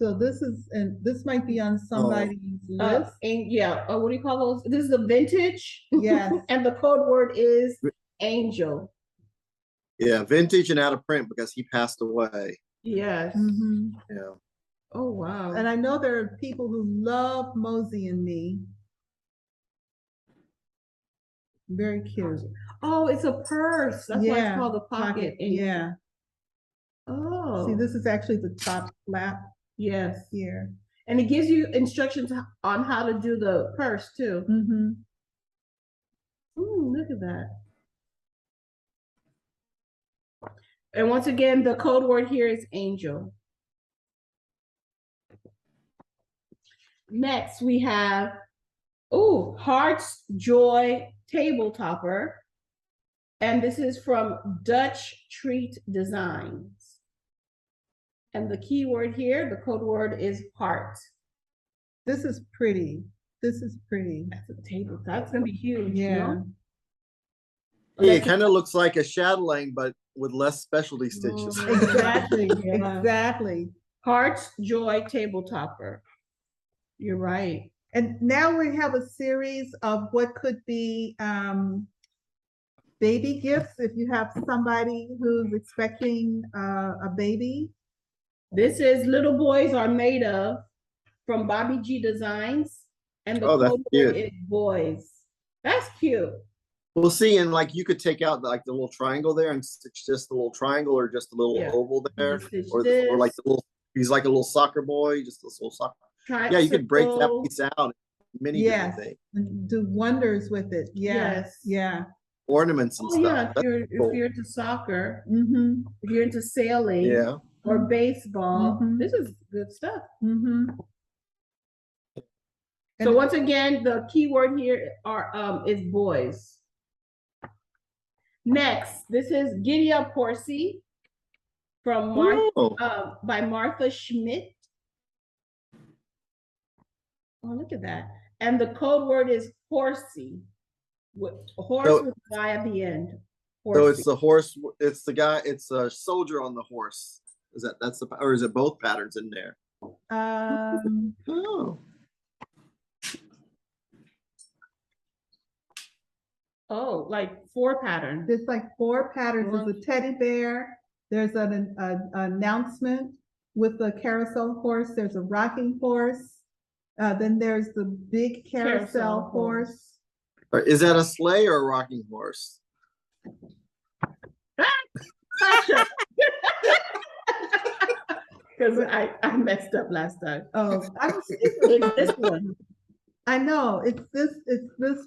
So this might be on somebody's list. And yeah, what do you call those? This is a vintage. Yes. And the code word is angel. Yeah, vintage and out of print because he passed away. Yes. Mhm. Yeah. Oh, wow. And I know there are people who love Mosey and Me. Very cute. Oh, it's a purse. That's why it's Yeah, called a pocket. Angel. Yeah. Oh. See, this is actually the top flap Yes. here. And it gives you instructions on how to do the purse too. Mm-hmm. Ooh, look at that. And once again, the code word here is angel. Next, we have, Heart's Joy Table Topper. And this is from Dutch Treat Designs. And the key word here, the code word is heart. This is pretty. This is pretty. That's a table. That's gonna be huge. Yeah. You know? Yeah, it kind of looks like a chatelaine, but with less specialty stitches. Exactly. Yeah. Exactly. Heart's Joy Table Topper. You're right. And now we have a series of what could be baby gifts if you have somebody who's expecting a baby. This is Little Boys Are Made Of from Bobby G Designs. And the Oh, code that's word cute. is boys. That's cute. We'll see, and like you could take out like the little triangle there and stitch just the little triangle or just a little Yeah. oval there, You stitch or like the little. He's like a little soccer boy, just this little soccer. Yeah, you could break that tricycle. piece out. Many Yes. different things, And do wonders with it. Yeah. Yes. Yeah. ornaments and Oh stuff. yeah, That's if cool. you're into soccer, Mm-hmm. if you're into sailing, Yeah. or baseball, Mhm. this is good stuff. Mm-hmm. So once again, the key word here is boys. Next, this is Giddy Up Horsey from by Martha Schmidt. Oh, look at that. And the code word is horsey. With horse with Y at the end. Horsey. So it's the horse, it's the guy, it's a soldier on the horse. That's the, or is it both patterns in there? Oh. Oh, like 4 patterns. There's like 4 patterns. There's a teddy bear. There's an announcement with the carousel horse. There's a rocking horse. Then there's the big carousel horse. Is that a sleigh or a rocking horse? Because I messed up last time. Oh, I was This one. I know it's this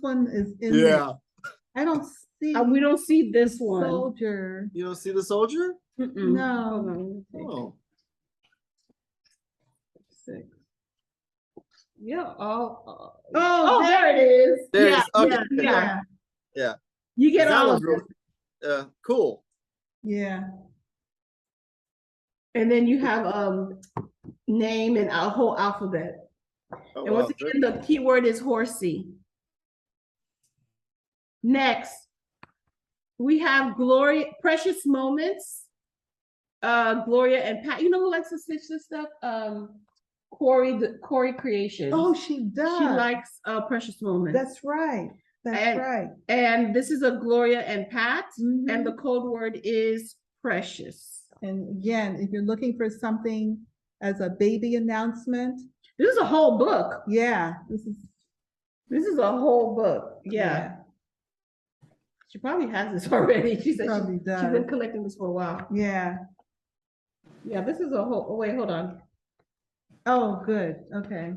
one is in Yeah. there. I don't see. We don't see this one. Soldier. You don't see the soldier? No. Oh. 6. Yeah. Oh, there it is. There it Yeah, is. Okay. yeah. Yeah. You get That all one's of real cool. Yeah. And then you have name and a whole alphabet. Oh, And once wow. again, the keyword is horsey. Next, we have Gloria, Precious Moments. Gloria and Pat. You know who likes to stitch this stuff? Corey Creations. Oh, she does. She likes Precious Moments. That's right. That's right. And this is a Gloria and Pat, Mhm. and the code word is precious. And again, if you're looking for something as a baby announcement, This is a whole book. yeah, This is a whole book. Yeah. She probably has this already. She said Probably she's does. been collecting this for a while. Yeah. Yeah, this is a whole, oh wait, hold on. Oh, good. Okay.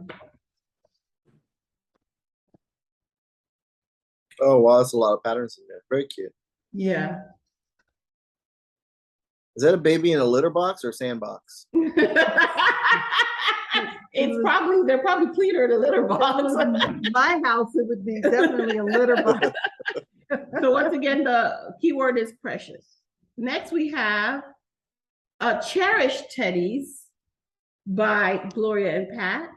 Oh, wow. That's a lot of patterns in there. Very cute. Yeah. Is that a baby in a litter box or sandbox? They're probably cleaner than litter box. My house, it would be definitely a litter box. So once again, the keyword is precious. Next, we have Cherished Teddies by Gloria and Pat.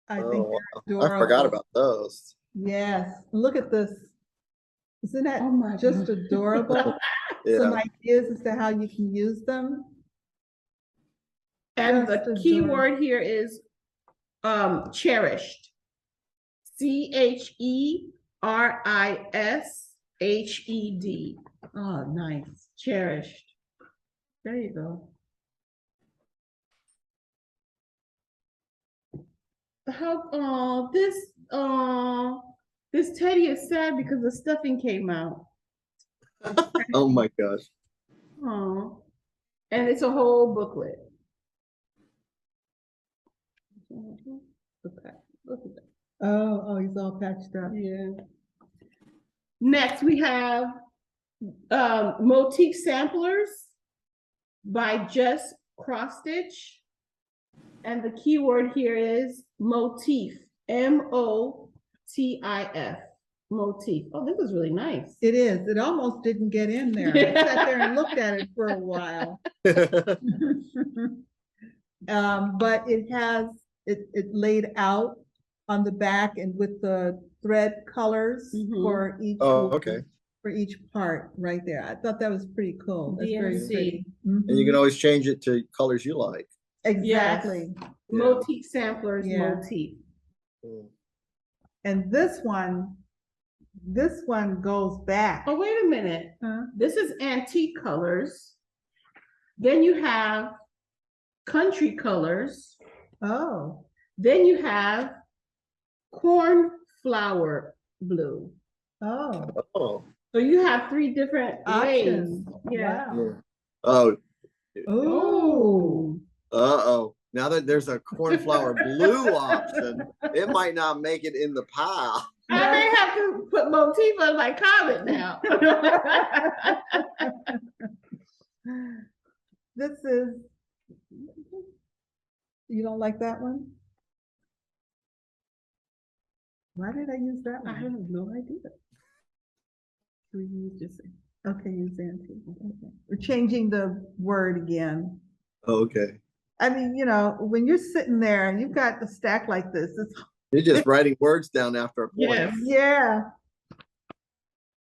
I think wow. they're I forgot adorable. about those. Yes. Look at this. Isn't that Oh my just God. adorable? Yeah. Some ideas as to how you can use them. And Just the key adorable. word here is cherished. CHERISHED. Oh, nice. Cherished. There you go. How this teddy is sad because the stuffing came out. Oh my gosh. Oh. And it's a whole booklet. Okay, look at that. Oh, he's all patched up. Yeah. Next, we have motif samplers by Just Cross Stitch. And the keyword here is motif, M-O-T-I-F, motif. Oh, this is really nice. It is. It almost didn't get in there. I sat there and looked at it for a while. But it has it laid out on the back and with the thread colors for each okay. for each part right there. I thought that was pretty cool. That's very DMC. pretty. And you can always change it to colors you like. Exactly. Yes. Motif samplers, Yeah. motif. And this one goes back. Oh, wait a minute. Huh? This is antique colors. Then you have country colors. Oh. Then you have cornflower blue. Oh. Oh. So you have 3 different Options. ways. Yeah. Wow. Oh. Oh. Uh-oh. Now that there's a cornflower blue option, it might not make it in the pile. I may have to put motif on my comment now. This is, you don't like that one? Why did I use that I one? have no idea. Okay, use antique. Okay. We're changing the word again. Okay. I mean, when you're sitting there and you've got a stack like this, it's You're just writing words down after a point. Yes. yeah.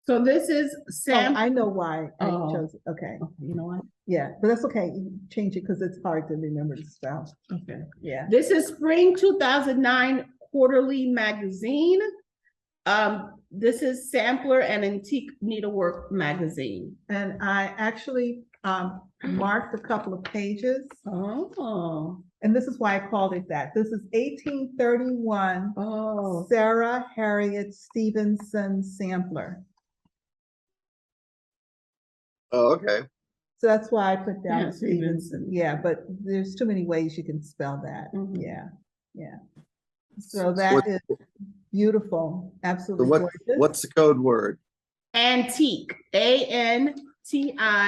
So this is Oh, I know why I Oh. chose it. Okay. Okay, you know what? Yeah, but that's okay. You can change it because it's hard to remember the spell. Okay. Yeah. This is Spring 2009 Quarterly Magazine. This is Sampler and Antique Needlework Magazine. And I actually marked a couple of pages. Oh. And this is why I called it that. This is 1831 Oh. Sarah Harriet Stevenson sampler. Oh, okay. So that's why I put down Yeah, Stevenson. Stevenson. Yeah, but there's too many ways you can spell that. Mhm. Yeah, yeah. So that What- is beautiful, So absolutely gorgeous. what's the code word? Antique.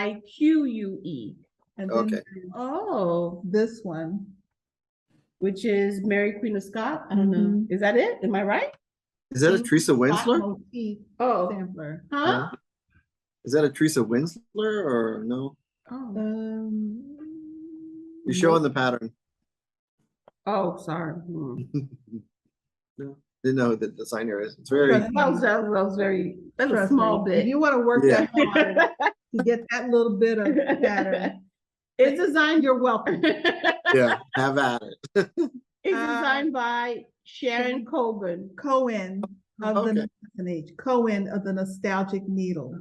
A-N-T-I-Q-U-E. And then Okay. Oh. this one. Which is Mary Queen of Scots. I don't know. Mhm. Is that it? Am I right? Is that a Pink Teresa Winsler? motif Oh. sampler. Huh? No? Is that a Teresa Winsler or no? Oh. You're showing the pattern. Oh, sorry. Hmm. No, didn't know who the designer is. It's very. Trust That was very, that's a Trust small me, bit. if you want to work Yeah. that hard to get that little bit of pattern, It's designed, you're welcome. Yeah, have at it. it's designed by Sharon Coben. Cohen of Okay. Cohen of the Nostalgic Needle.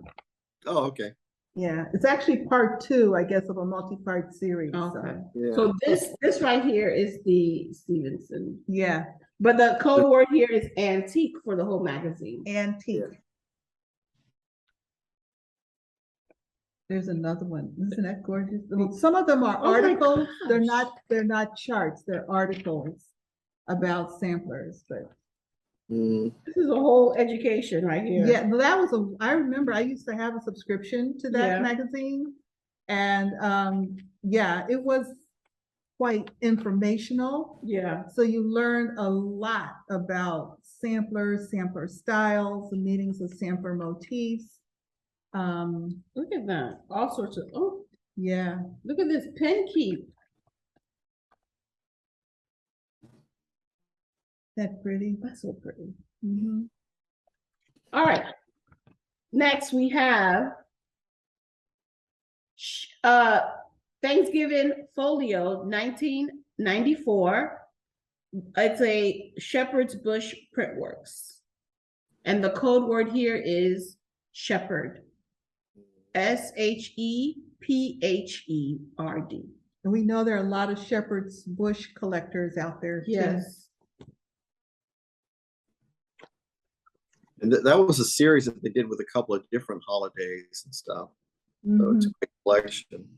Oh, okay. Yeah, it's actually part 2, I guess, of a multi-part series. so, Okay. Yeah. So this right here is the Stevenson. yeah, But the code word here is antique for the whole magazine. antique. Yeah. There's another one. Isn't that gorgeous? Well, some of them are Oh my articles. They're gosh. not charts. They're articles about samplers. But Mm, This is a whole education right here. yeah, no, that was I remember I used to have a subscription to that Yeah. magazine. And yeah, it was quite informational. Yeah. So you learn a lot about samplers, sampler styles, the meanings of sampler motifs. Look at that. All sorts of, oh, Yeah, look at this pen keep. that pretty. That's so pretty. Mhm. All right. Next we have Thanksgiving Folio 1994. It's a Shepherd's Bush Printworks. And the code word here is shepherd. SHEPHERD. And we know there are a lot of Shepherd's Bush collectors out there too. Yes. and that was a series that they did with a couple of different holidays and stuff. So it's Mhm. a great collection.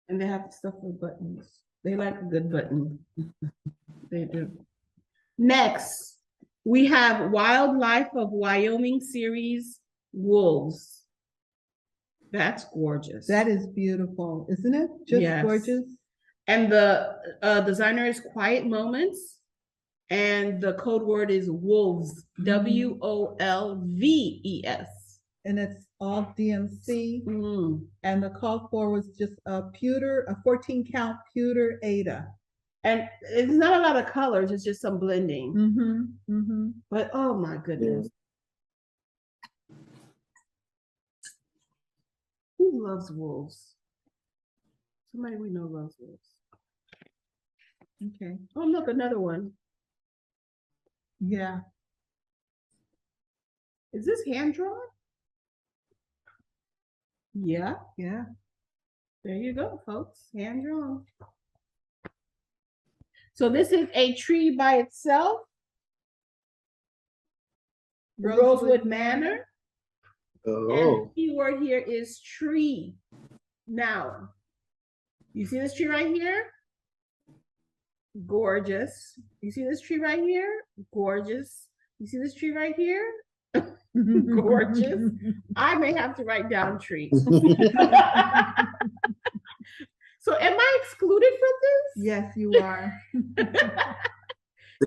And they have stuff with buttons. They like a good button. They do. Next, we have Wildlife of Wyoming series wolves. That's gorgeous. That is beautiful, isn't it? Just Yes. gorgeous. And the designer is Quiet Moments. And the code word is wolves, WOLVES. And it's all DMC. Mm. And the call for was just a 14 count pewter Ada. And it's not a lot of colors, it's just some blending. Mm-hmm. Mm-hmm. But oh my goodness. Who loves wolves? Somebody we know loves wolves. Okay. Oh, look, another one. Yeah. Is this hand drawn? Yeah. Yeah. There you go, folks. Hand drawn. So this is a tree by itself. Rosewood Manor. And the Oh, keyword here is tree. Now, you see this tree right here? Gorgeous. You see this tree right here? Gorgeous. You see this tree right here? Gorgeous. I may have to write down tree. So am I excluded from this? Yes, you are.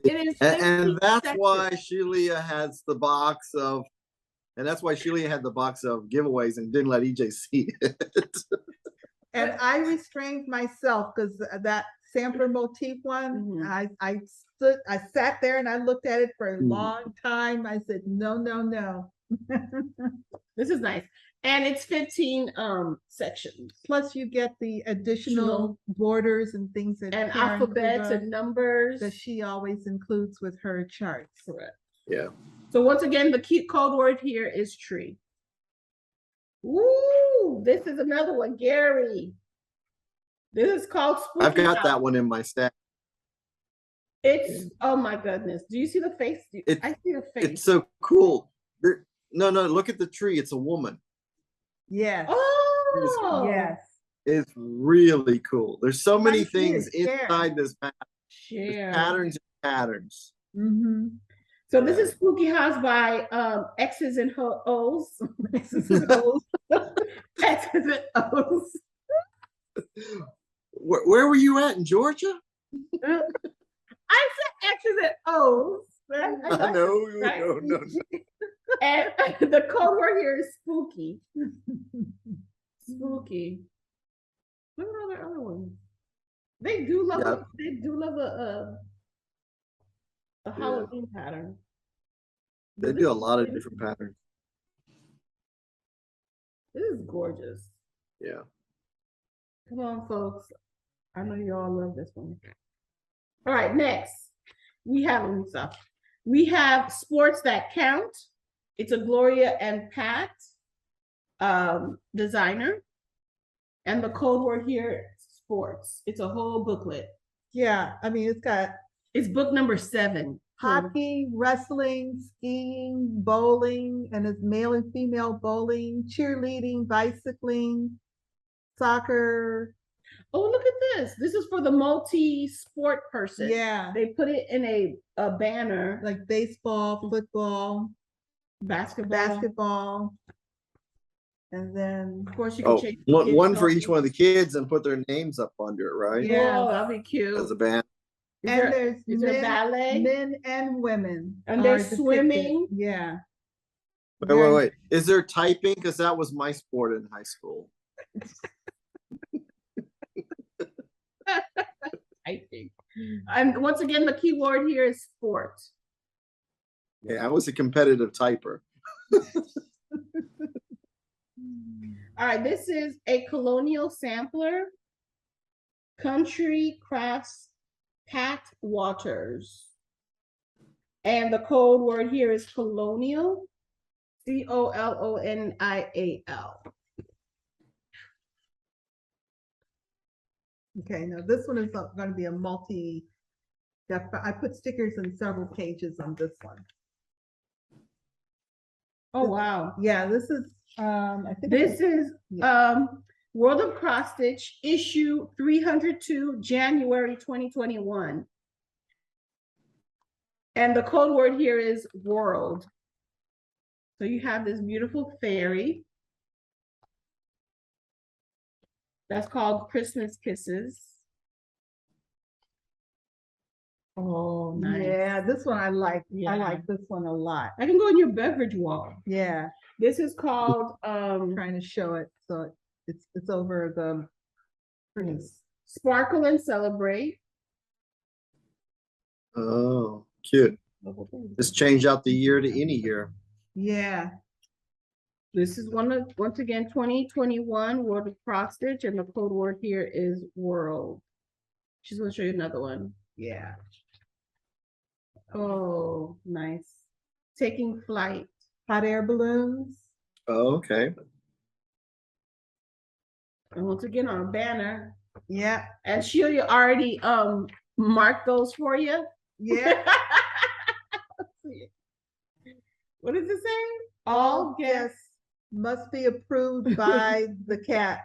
It is and 15 that's sections. why Shelia has the box of, and that's why Shelia had the box of giveaways and didn't let EJ see it. And I restrained myself because that sampler motif one, Mhm. I sat there and I looked at it for a long time. I said, no, no, no. This is nice. And it's 15 sections. Plus you get the additional borders and things that And Karen alphabets Kruger- and numbers. that she always includes with her charts. Correct. Yeah. So once again, the key code word here is tree. Ooh, this is another one, Gary. This is called Spooky I've got House. that one in my stack. It's, oh my goodness. Do you see the face? I see the face. It's so cool. No, look at the tree. It's a woman. Yes. Oh, Yes. It's really cool. There's so many Nice things to share. inside this pattern. There's Share. patterns and patterns. Mm-hmm. So this is Spooky House by X's and O's. X's and O's. X's and O's. Where were you at in Georgia? I said X's and O's. I know. Right? No. And the code word here is spooky. Spooky. What are the other ones? They do love a Halloween pattern. They do a lot of different patterns. This is gorgeous. Yeah. Come on, folks. I know you all love this one. All right, next. We have Sports That Count. It's a Gloria and Pat designer. And the code word here, sports. It's a whole booklet. Yeah, I mean, It's book number 7. hockey, wrestling, skiing, bowling, and it's male and female bowling, cheerleading, bicycling, soccer. Oh, look at this. This is for the multi-sport person. Yeah, They put it in a banner. like baseball, football, basketball. And then, Of course, you can Oh, change. one for each one of the kids and put their names up under it, right? Yeah. Oh, that'd be cute. As a band. there's Is there ballet? men and women. And are there's depicted. swimming. Yeah. Wait. Is there typing? Because that was my sport in high school. I think. And once again, the key word here is sport. Yeah, I was a competitive typer. All right, this is a colonial sampler. Country Crafts Pat Waters. And the code word here is colonial. COLONIAL. Okay, now this one is going to be a I put stickers in several pages on this one. Oh wow. Yeah, this is I think This is yeah. World of Cross Stitch, issue 302, January 2021. And the code word here is world. So you have this beautiful fairy. That's called Christmas Kisses. Oh, nice. Yeah, this one I like. Yeah. I like this one a lot. I can go on your beverage wall. Yeah, This is called trying to show it so it's over the Sparkle and Celebrate. Oh, cute. Just change out the year to any year. Yeah. This is once again 2021 World of Cross Stitch, and the code word here is world. She's gonna show you another one. Yeah. Oh, nice. Taking Flight. Hot air balloons. Oh, okay. And once again on a banner. Yeah. And Shelia already marked those for you. Yeah. What does it say? All guests must be approved by the cat.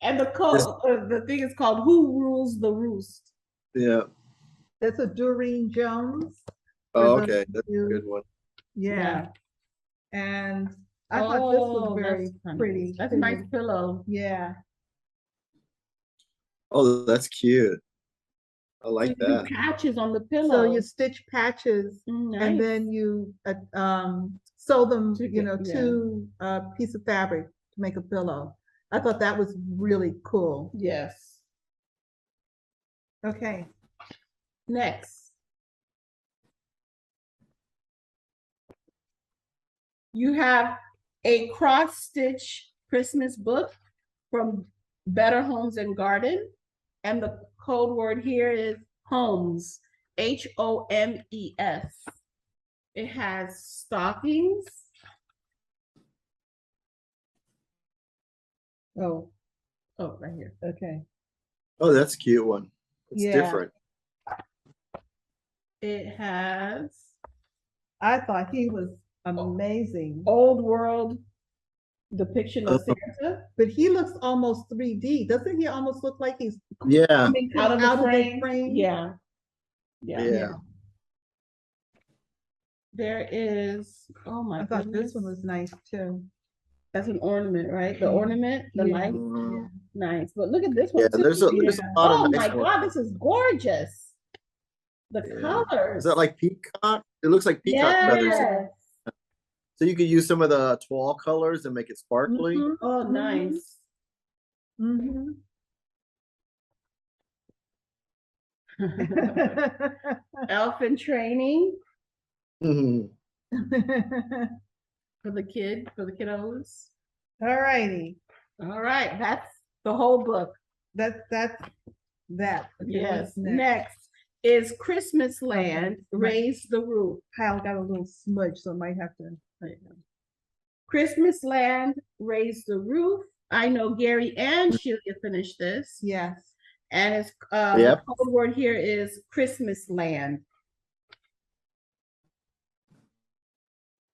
And the code, the thing is called Who Rules the Roost? Yeah. That's a Doreen Jones. Oh, okay. That's a good one. Yeah. And I thought this was very pretty. That's a nice pillow. Yeah. Oh, that's cute. I like So you that. do patches on the pillow. So you stitch patches and then you sew them, to a piece of fabric to make a pillow. I thought that was really cool. Yes. Okay. Next. You have a cross stitch Christmas book from Better Homes and Garden. And the code word here is homes, HOMES. It has stockings. Oh, right here. Okay. Oh, that's a cute one. It's different. It has. I thought he was amazing. Old world depiction of Santa. But he looks almost 3D. Doesn't he almost look like he's coming out of the frame? frame? Yeah. There is, oh my I thought goodness. this one was nice too. That's an ornament, right? The ornament, the light. Yeah. Nice. But look at this one. Yeah, there's a lot oh of my nice God, ones. this is gorgeous. The colors. Is that like peacock? It looks like peacock feathers. So you could use some of the toile colors and make it sparkly. Oh, nice. Elf in training for the kiddos. All righty. All right, that's the whole book. That's that. Okay, Yes. Next is Christmas Land, Raise the Roof. Kyle got a little smudge, so I might have to. Christmas Land, Raise the Roof. I know Gary and Shelia finished this. Yes. And it's the code word here is Christmas Land.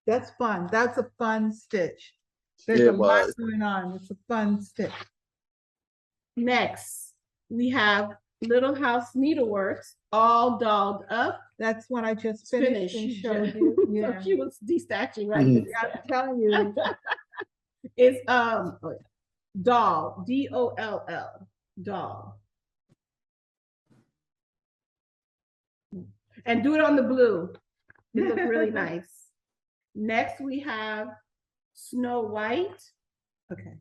That's fun. That's a fun stitch. There's a lot going on. It's a fun stitch. Next, we have Little House Needleworks, all dolled up. That's what I just finished and showed you. So she was destashing, right? I'm telling you. It's doll, D-O-L-L, doll. And do it on the blue. It looks really nice. Next, we have Snow White. Okay.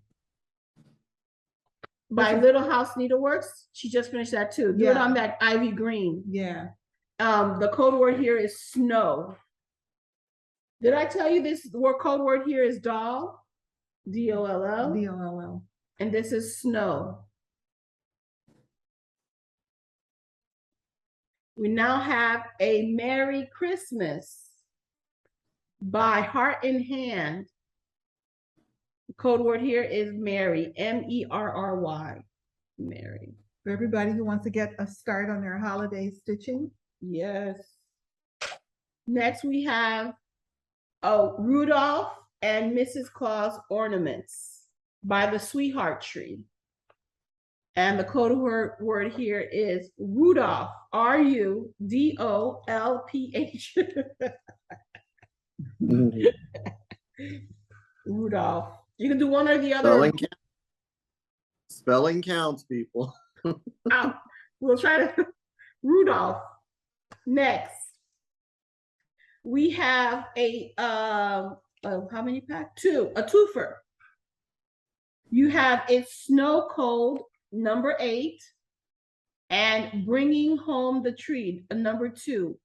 By Little House Needleworks. She just finished that too. Do it on that ivy green. Yeah. The code word here is snow. Did I tell you this code word here is doll? D-O-L-L. D-O-L-L. And this is snow. We now have a Merry Christmas by Heart in Hand. The code word here is Merry, M-E-R-R-Y, Merry. For everybody who wants to get a start on their holiday stitching. Yes. Next we have Rudolph and Mrs. Claus Ornaments by the Sweetheart Tree. And the code word here is Rudolph, Rudolph. Mhm. Rudolph. You can do one or the other. Spelling counts, people. We'll try to. Rudolph. Next, we have a how many pack? A twofer. You have It's Snow Cold, number 8, and Bringing Home the Tree, number 2.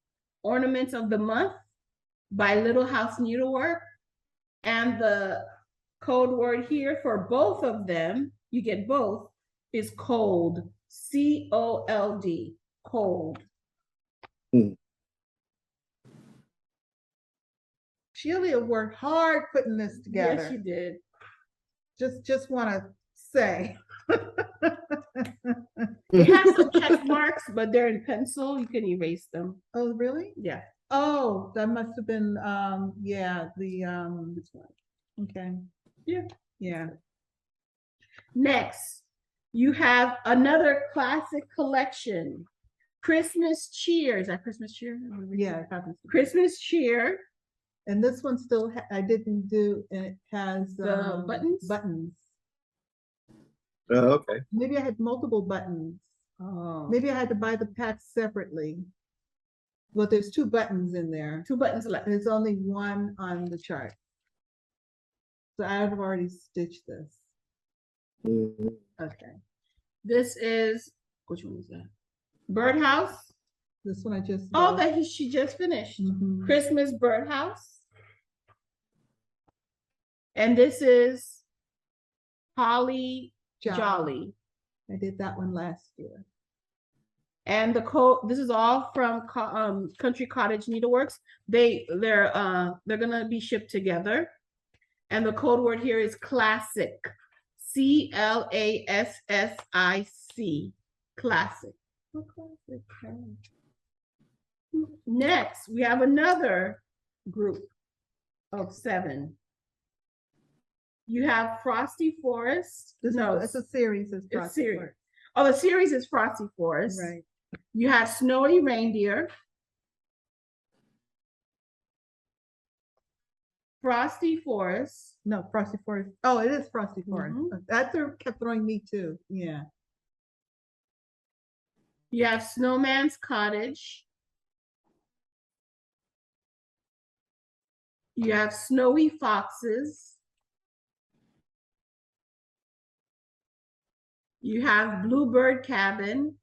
Ornaments of the Month by Little House Needlework. And the code word here for both of them, you get both, is cold. COLD. Cold. Shelia worked hard putting this together. Yes, she did. Just want to say. It has some check marks, but they're in pencil. You can erase them. Oh, really? Yeah. Oh, that must have been, yeah, okay. Yeah. Yeah. Next, you have another classic collection. Christmas Cheer. Is that Christmas Cheer? Yeah. Christmas Cheer. And this one still, I didn't do, and it has The buttons? Buttons. Oh, okay. Maybe I had multiple buttons. Oh. Maybe I had to buy the packs separately. Well, there's 2 buttons in there. 2 buttons left. There's only 1 on the chart. So I have already stitched this. Mhm. Okay. This is, which one is that? Birdhouse. This one I just. Oh, she just finished. Mhm. Christmas Birdhouse. And this is Holly Jolly. I did that one last year. And the code, this is all from Country Cottage Needleworks. They're gonna be shipped together. And the code word here is classic. CLASSIC. Classic. Oh, classic. Next, we have another group of 7. You have Frosty Forest. It's a series. It's series. Oh, the series is Frosty Forest. Right. You have Snowy Reindeer. Frosty Forest. No, Frosty Forest. Oh, it is Frosty Forest. That kept throwing me too. Yeah. You have Snowman's Cottage. You have Snowy Foxes. You have Bluebird Cabin.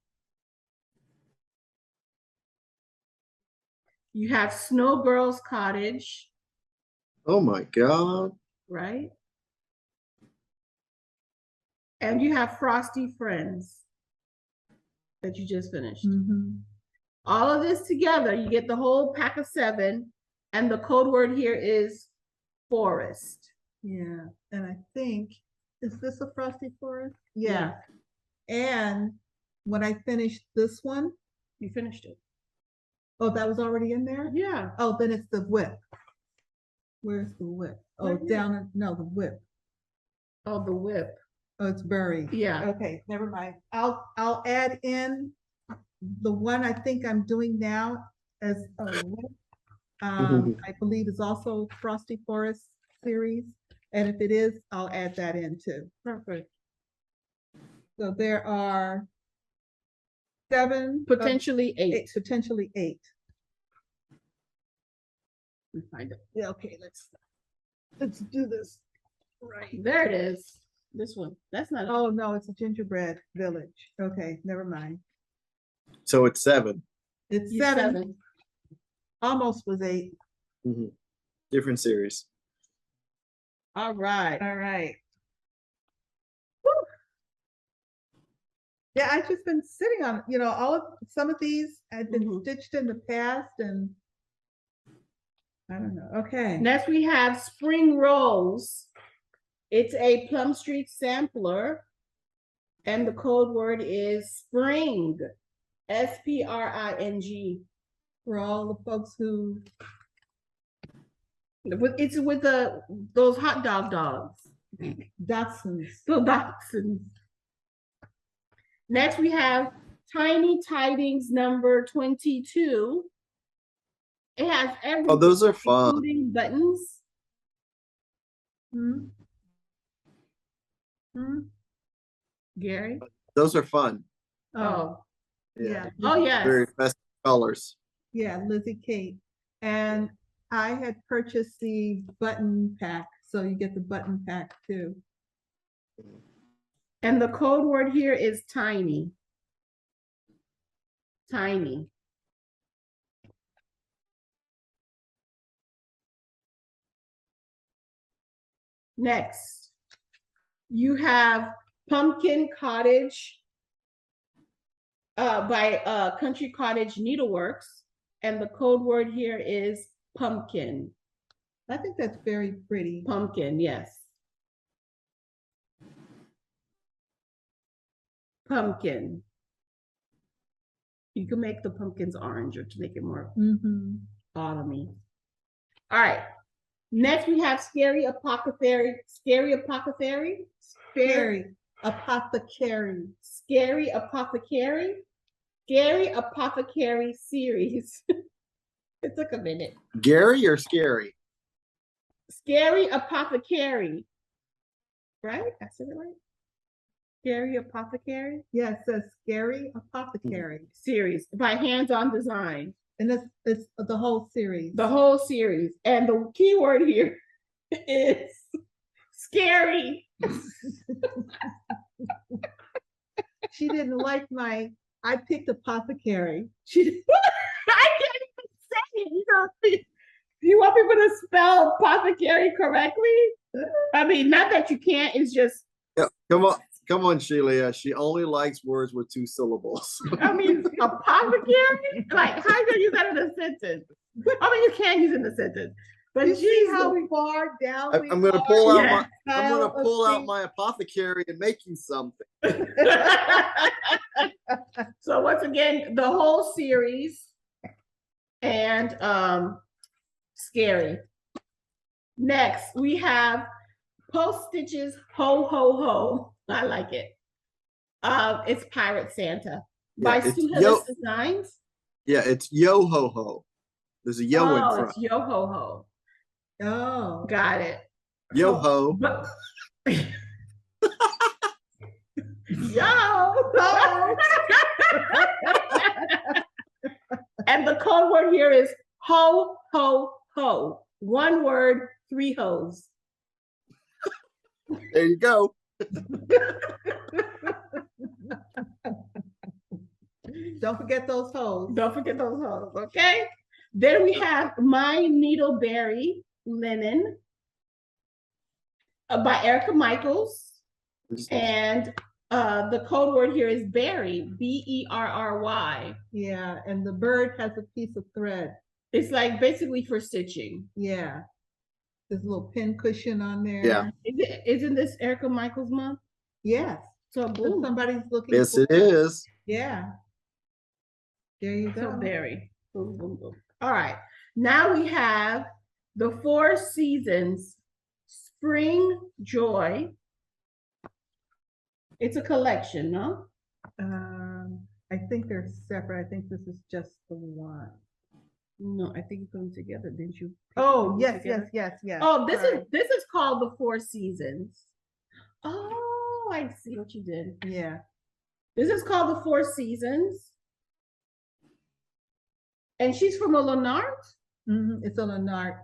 You have Snow Girl's Cottage. Oh my God. Right? And you have Frosty Friends that you just finished. Mm-hmm. All of this together, you get the whole pack of 7. And the code word here is forest. Yeah. And I think, is this a Frosty Forest? Yeah. And when I finished this one. You finished it. Oh, that was already in there? Yeah. Oh, then it's the whip. Where's the whip? Oh, Right here. no, the whip. Oh, the whip. Oh, it's buried. Yeah. Okay, never mind. I'll add in the one I think I'm doing now as a whip. I believe is also Frosty Forest series. And if it is, I'll add that in too. Perfect. So there are 7. Potentially 8. Potentially 8. Let me find it. Yeah, okay, let's do this. Right. There it is. This one. That's not. Oh, no, it's a gingerbread village. Okay, never mind. So it's 7. It's 7. Almost was 8. Mhm. Different series. All right. All right. Woo. Yeah, I've just been sitting on, some of these had been stitched in the past, and I don't know. Okay. Next we have Spring Rose. It's a Plum Street sampler. And the code word is spring. SPRING. For all the folks who. It's with those hot dogs. Dachshunds. So dachshunds. Next, we have Tiny Tidings number 22. It has everything, Oh, those are fun. including buttons. Hmm? Hmm? Gary? Those are fun. Oh, Yeah. oh yes. Very festive colors. Yeah, Lizzie Kate. And I had purchased the button pack, so you get the button pack too. And the code word here is tiny. Tiny. Next, you have Pumpkin Cottage by Country Cottage Needleworks. And the code word here is pumpkin. I think that's very pretty. Pumpkin, yes. Pumpkin. You can make the pumpkins orange or to make it more Mm-hmm. autumny. All right. Next, we have Scary Apothecary. Scary Apothecary? Scary Apothecary. Scary Apothecary? Scary Apothecary series. It took a minute. Gary or scary? Scary Apothecary. Right? I said it right? Scary Apothecary? Yeah, it says Scary Apothecary. Series by Hands On Design. And it's the whole series. The whole series. And the keyword here is scary. She didn't like I picked apothecary. I can't even say it. You want people to spell apothecary correctly? I mean, not that you can't, it's just. Yeah, come on, Shelia. She only likes words with 2 syllables. I mean, apothecary? Like, how are you gonna use that in a sentence? I mean, you can use it in a sentence. But You see geez, how far down we I'm gonna are? pull out Yeah. I'm gonna Pile of pull out things. my apothecary and make you something. So once again, the whole series and scary. Next, we have Post Stitches Ho Ho Ho. I like it. It's Pirate Santa by Yeah, it's Student Designs. Yeah, it's yo ho ho. There's a yo in front. It's Yo Ho Ho. Oh. Got it. Yo ho. But- Yo! And the code word here is ho, ho, ho. One word, 3 hoes. There you go. Don't forget those hoes. Don't forget those hoes, okay? Then we have My Needleberry Linen by Erica Michaels. And the code word here is berry, B-E-R-R-Y. Yeah, and the bird has a piece of thread. It's like basically for stitching. Yeah. There's a little pin cushion on there. Yeah. Isn't this Erica Michaels month? Yes. So If boom. somebody's looking Yes, for it is. Yeah. There you So go. berry. Boom, boom, boom. All right. Now we have the 4 seasons Spring Joy. It's a collection, no? I think they're separate. I think this is just the one. No, I think you put them together, didn't you? Oh, Put them yes, together? yes. Oh, Sorry. this is called the 4 seasons. Oh, I see what you did. Yeah. This is called the 4 seasons. And she's from a Lenart. Mm-hmm. It's on an art.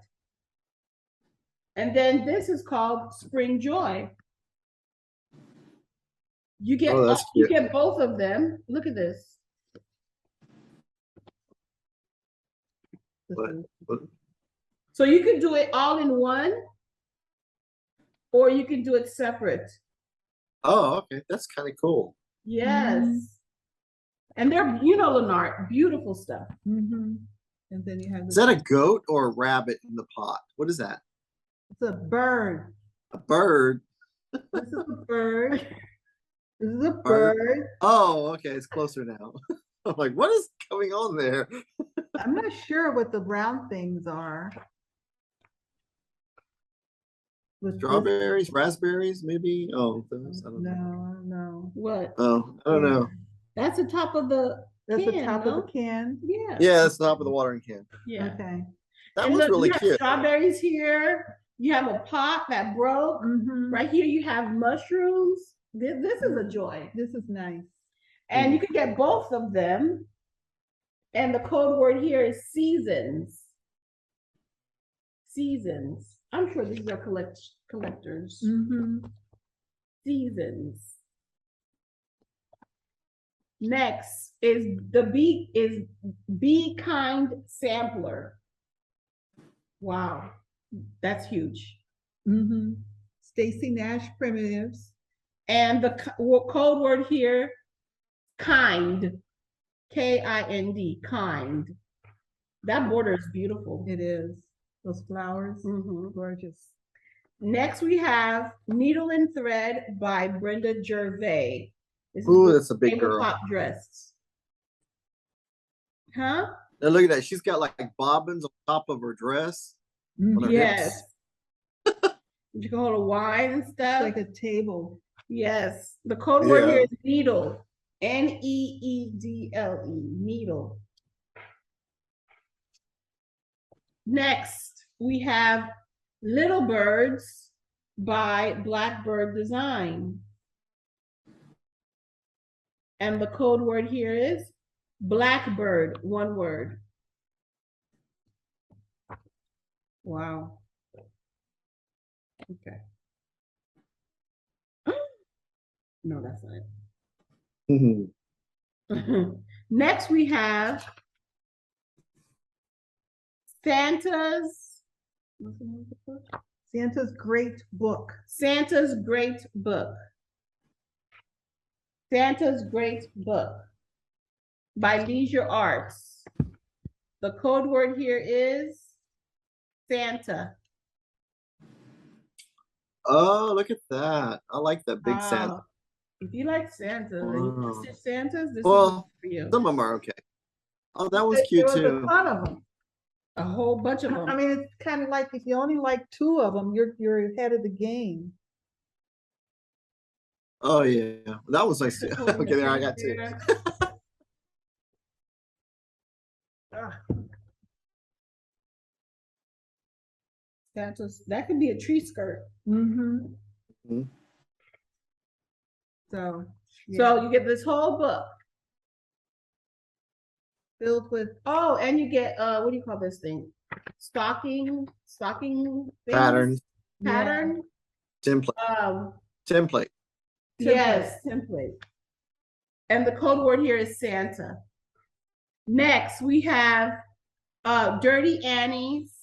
And then this is called Spring Joy. You get Oh, that's you cute. get both of them. Look at this. What? So you can do it all in one, or you can do it separate. Oh, okay. That's kind of cool. Yes. Mhm. And they're, Lenart, beautiful stuff. Mm-hmm. And then you have Is that a goat or a rabbit in the pot? What is that? it's a bird. A bird? This is a bird. This is a Bird. bird. Oh, okay. It's closer now. I'm like, what is going on there? I'm not sure what the brown things are. with this- Strawberries, raspberries, maybe. Oh, those, I don't know. No. What? Oh, I don't know. That's the top of the That's the can, top no? of the can? Yeah. Yeah, that's the top of the watering can. Yeah. Okay. That And was look, really you have cute. strawberries here. You have a pot that broke. Mhm. Right here, you have mushrooms. This is a joy. This is nice. And you can get both of them. And the code word here is seasons. Seasons. I'm sure these are collectors. Mhm. Seasons. Next is Be Kind Sampler. Wow, that's huge. Mhm. Stacy Nash Primitives. And the code word here, kind, K-I-N-D, kind. That border is beautiful. It is. Those flowers, Mhm. gorgeous. Next, we have Needle and Thread by Brenda Gervais. This is Ooh, the that's a big girl. tabletop dress. Huh? Now look at that. She's got like bobbins on top of her dress. On her Yes. hips. You can hold a wine and stuff. Like a table. Yes. The code word here Yeah. is needle. Needle. Needle. Next, we have Little Birds by Blackbird Design. And the code word here is Blackbird, one word. Wow. Okay. No, that's not Mhm. it. Next, we have Santa's Great Book. Santa's Great Book. Santa's Great Book by Leisure Arts. The code word here is Santa. Oh, look at that. I like that big Santa. If you like Santa, and you Wow. stitch Santas, this is Well, for you. some of them are okay. Oh, that was There cute was too. a ton of them. A whole bunch of them. I mean, it's kind of like if you only like 2 of them, you're ahead of the game. Oh yeah, that was nice too. Okay, there I got 2. Santa's, that could be a tree skirt. Mm-hmm. Mhm. So, So you get this whole book. filled with Oh, and you get what do you call this thing? Stocking things? Patterns, Pattern. template. Yes, template. And the code word here is Santa. Next, we have Dirty Annie's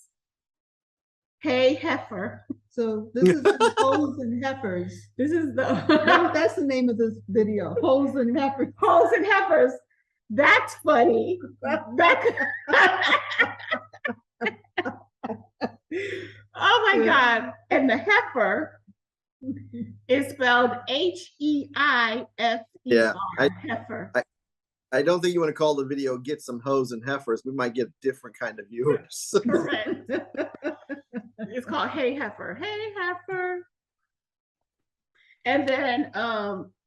Hey Heifer. So this is the Holes and Heifers. This is the That's the name of this video. Holes and Heifers. Holes and Heifers. That's funny. Oh my God. And the heifer is spelled Heifer. Yeah, Heifer. I don't think you want to call the video "Get Some Hoes and Heifers." We might get different kind of viewers. Correct. It's called Hey Heifer. Hey Heifer. And then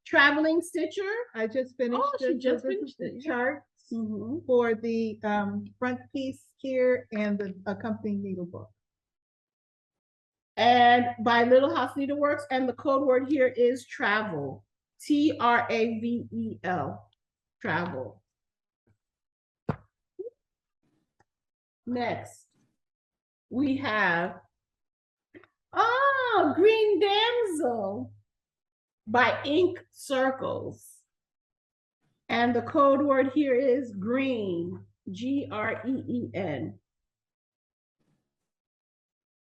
Traveling Stitcher. I just finished. Oh, she it. just So this finished is it, the yeah. chart Mm-hmm. for the front piece here and the accompanying needle book. And by Little House Needleworks, and the code word here is travel. Travel. Travel. Next, we have Green Damsel by Ink Circles. And the code word here is green,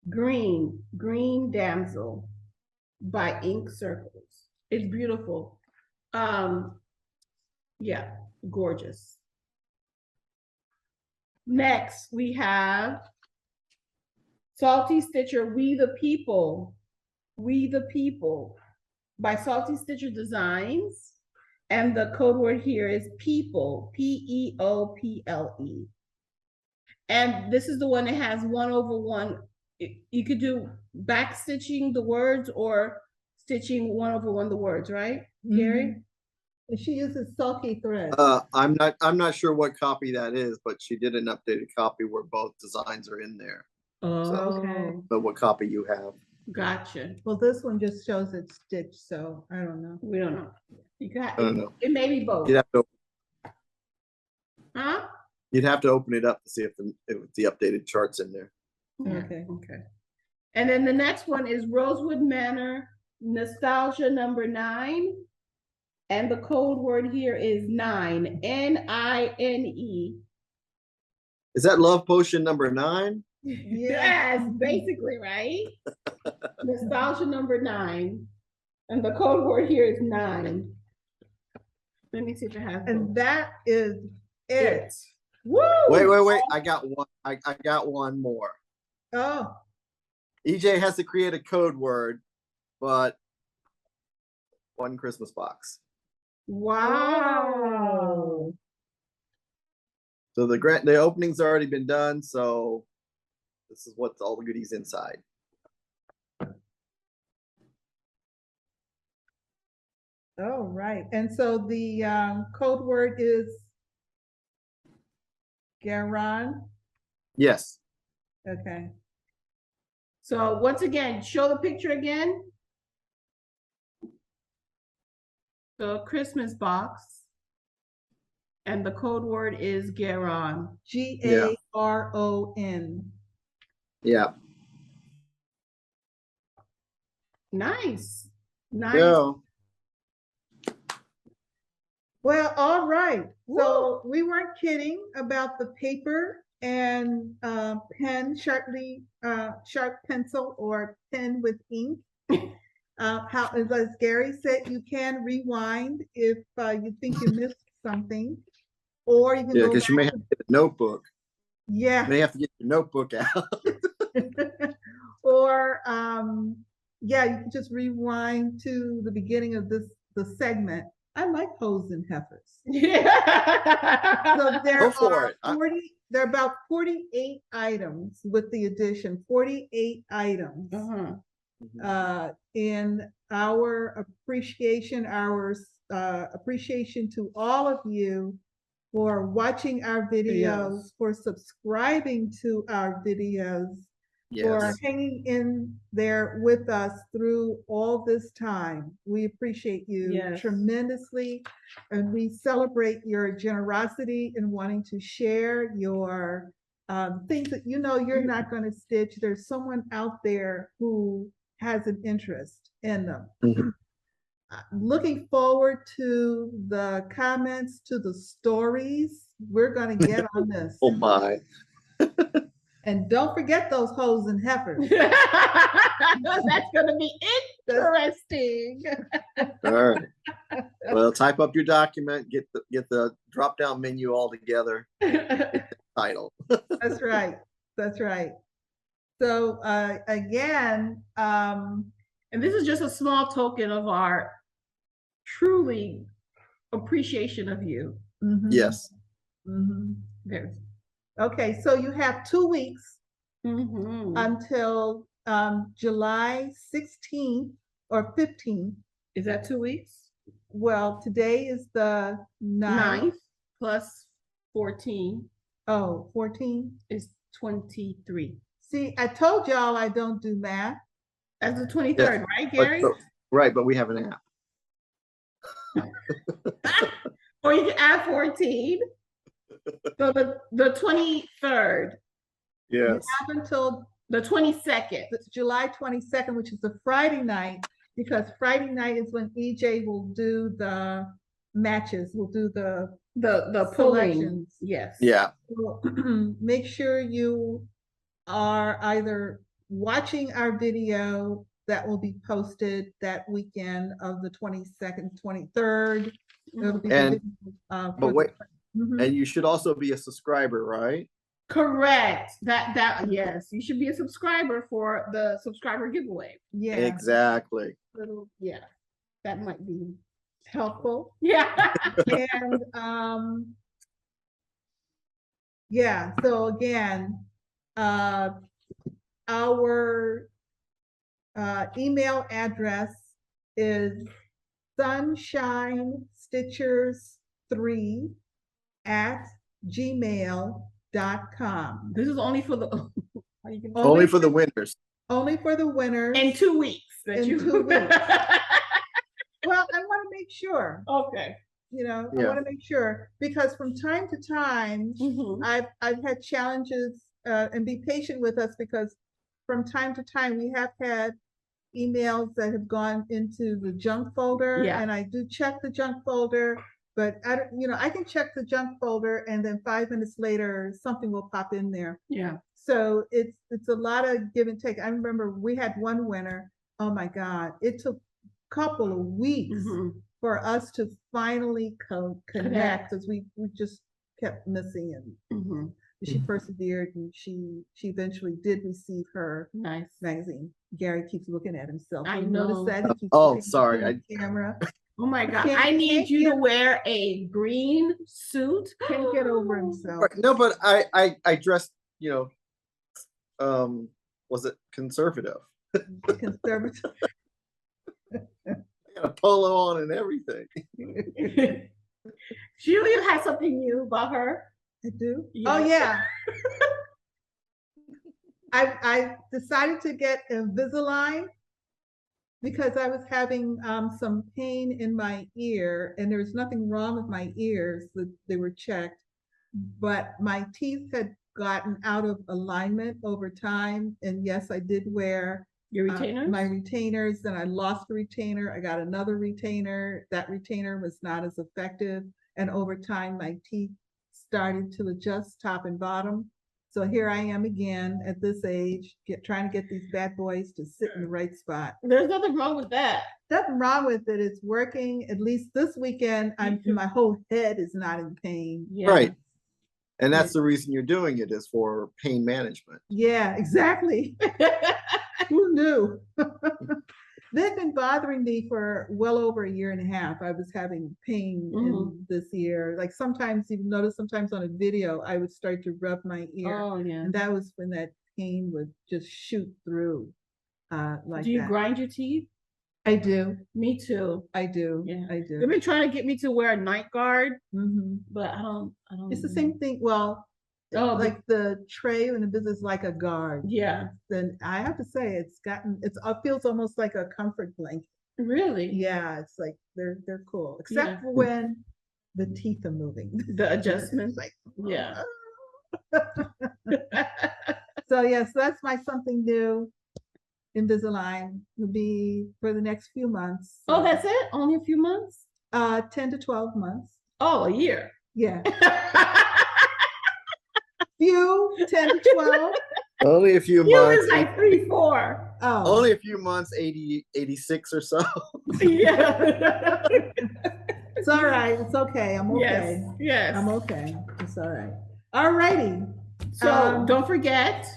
Green. Green Damsel by Ink Circles. It's beautiful. Yeah, gorgeous. Next, we have Salty Stitcher, We the People by Salty Stitcher Designs. And the code word here is people, People. And this is the one that has 1/1 you could do back stitching the words or stitching one over one the words, right, Gary? And she uses sulky thread. I'm not sure what copy that is, but she did an updated copy where both designs are in there. Okay, But what copy you have? gotcha. Well, this one just shows it's stitched, so I don't know. We don't know. You got I don't know. it may be both. You'd have to Huh? open it up to see if the updated chart's in there. Yeah, Okay. okay. And then the next one is Rosewood Manor Nostalgia number 9. And the code word here is 9, N-I-N-E. Is that Love Potion number 9? Yes, basically, right? Nostalgia number 9. And the code word here is 9. Let me see if it has. And both. that is it. Woo! Wait. I got one. I got one more. Oh, EJ has to create a code word, but one Christmas box. Wow. So the opening's already been done, so this is what's all the goodies inside. oh, right. And so the code word is garon. Yes. Okay. So once again, show the picture again. The Christmas box. And the code word is garon. Garon. Yeah. Nice. Nice. Yeah. Well, all right. So Woo. we weren't kidding about the paper and pen, sharp pencil or pen with ink. How, as Gary said, you can rewind if you think you missed something, or you can go because you may back have to get a notebook. Yeah. You may have to get your notebook out. Or yeah, you can just rewind to the beginning of the segment. I like hoes and heifers. Yeah. So there Go for are it. 40, there are about 48 items with the addition, 48 items. In our appreciation, appreciation to all of you for watching our videos, for subscribing to our videos, for hanging in there with us through all this time. We appreciate you tremendously, and we celebrate your generosity in wanting to share your things that you know you're not going to stitch. There's someone out there who has an interest in them. Looking forward to the comments, to the stories. We're going to get on this. Oh my. And don't forget those hoes and heifers. That's going to be interesting. All right. Well, type up your document, get the drop-down menu all together. Title. That's right. That's right. So again, and this is just a small token of our truly appreciation of you. Yes. Okay, so you have 2 weeks until July 16th or 15th. Is that 2 weeks? Well, today is the 9th. Plus 14. Oh, 14 is 23. See, I told y'all I don't do math. That's the 23rd, right, Gary? Right, but we have an app. Or you can add 14. So the 23rd. Yes. You have until the 22nd. July 22nd, which is a Friday night, because Friday night is when EJ will do the matches, will do the selections. Yes. Yeah. So, make sure you are either watching our video that will be posted that weekend of the 22nd, 23rd. But wait, and you should also be a subscriber, right? Correct. That yes, you should be a subscriber for the subscriber giveaway. Yeah. Exactly. That might be helpful. Yeah. And yeah, so again, our email address is sunshinestitchers3@gmail.com. This is only for the Only for the winners. Only for the winners. in 2 weeks. In 2 weeks. Well, I want to make sure. Okay. I Yeah. want to make sure, because from time to time, Mhm. I've had challenges, and be patient with us, because from time to time we have had emails that have gone into the junk folder, Yeah. and I do check the junk folder, but I don't, I can check the junk folder and then 5 minutes later something will pop in there. Yeah. So it's a lot of give and take. I remember we had one winner. Oh my God, it took a couple of weeks Mhm. for us to finally connect, Connect. because we just kept missing, and Mhm. she persevered, and she eventually did receive her Nice. magazine. Gary keeps looking at himself. I You notice know. that? He keeps Oh, looking sorry. at the camera. Oh my God. Can't- I need can't you to get- wear a green suit. Can't get over himself. Right, no, but I dressed, was it conservative? Conservative. I got a polo on and everything. Shelia has something new about her. I do. Yes. Oh yeah. I decided to get Invisalign because I was having some pain in my ear, and there was nothing wrong with my ears. They were checked, but my teeth had gotten out of alignment over time. And yes, I did wear Your retainers? my retainers. Then I lost the retainer. I got another retainer. That retainer was not as effective. And over time, my teeth started to adjust top and bottom. So here I am again at this age, trying to get these bad boys to sit in the right spot. There's nothing wrong with that. Nothing wrong with it. It's working. At least this weekend, my whole head is not in pain. Yeah. Right. And that's the reason you're doing it, is for pain management. Yeah, exactly. Who knew? They've been bothering me for well over a year and a half. I was having pain in this ear. Like sometimes, you notice sometimes on a video, I would start to rub my ear. Oh yeah. And that was when that pain would just shoot through. Do you grind your teeth? I do. Me too. I do. Yeah. I do. They've been trying to get me to wear a night guard, Mhm. but I don't. It's the same thing. Well, like the tray in the business, like a guard. Yeah. Then I have to say, it feels almost like a comfort blanket. Really? Yeah, it's like they're cool, except for when the teeth are moving. The adjustments. Like, yeah. So yes, that's my something new. Invisalign will be for the next few months. Oh, that's it? Only a few months? 10 to 12 months. Oh, a year. Yeah. Few, 10 to 12. Only a few You months. is like 3, 4. Oh. Only a few months, 80, 86 or so. Yeah. It's all right. It's okay. I'm okay. Yes. I'm okay. It's all right. All righty. So don't forget.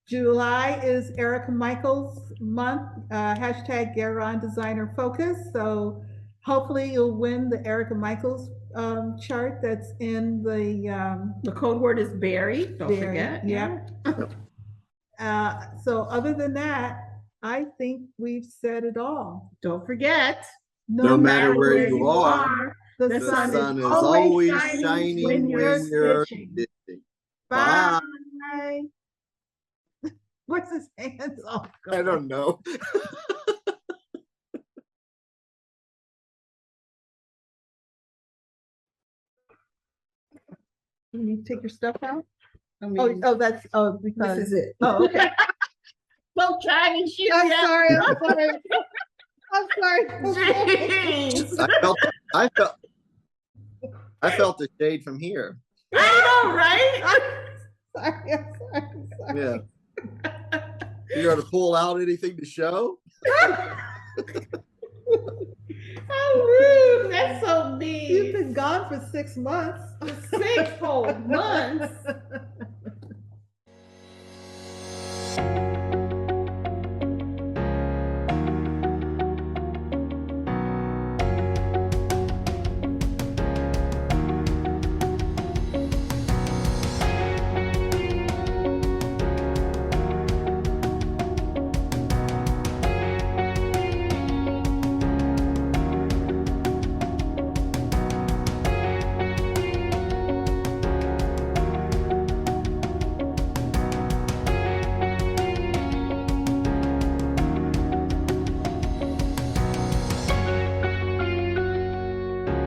July is Erica Michaels month, hashtag Garon Designer Focus. So hopefully you'll win the Erica Michaels chart that's in The code word is berry. Don't forget. Yeah. So other than that, I think we've said it all. Don't forget. No matter where you are, the the sun sun is is always shining when you're stitching. stitching. Bye. Bye. What's his hands off? I don't know. Can you take your stuff out? I mean, Because this is it. Oh, okay. Don't try and shoot. I'm sorry. I'm sorry. I'm sorry. I'm sorry. Jeez. I felt the shade from here. I know, right? Sorry. I'm sorry. Yeah. You got to pull out anything to show? How rude. That's so You've mean. been gone for 6 months. 6 for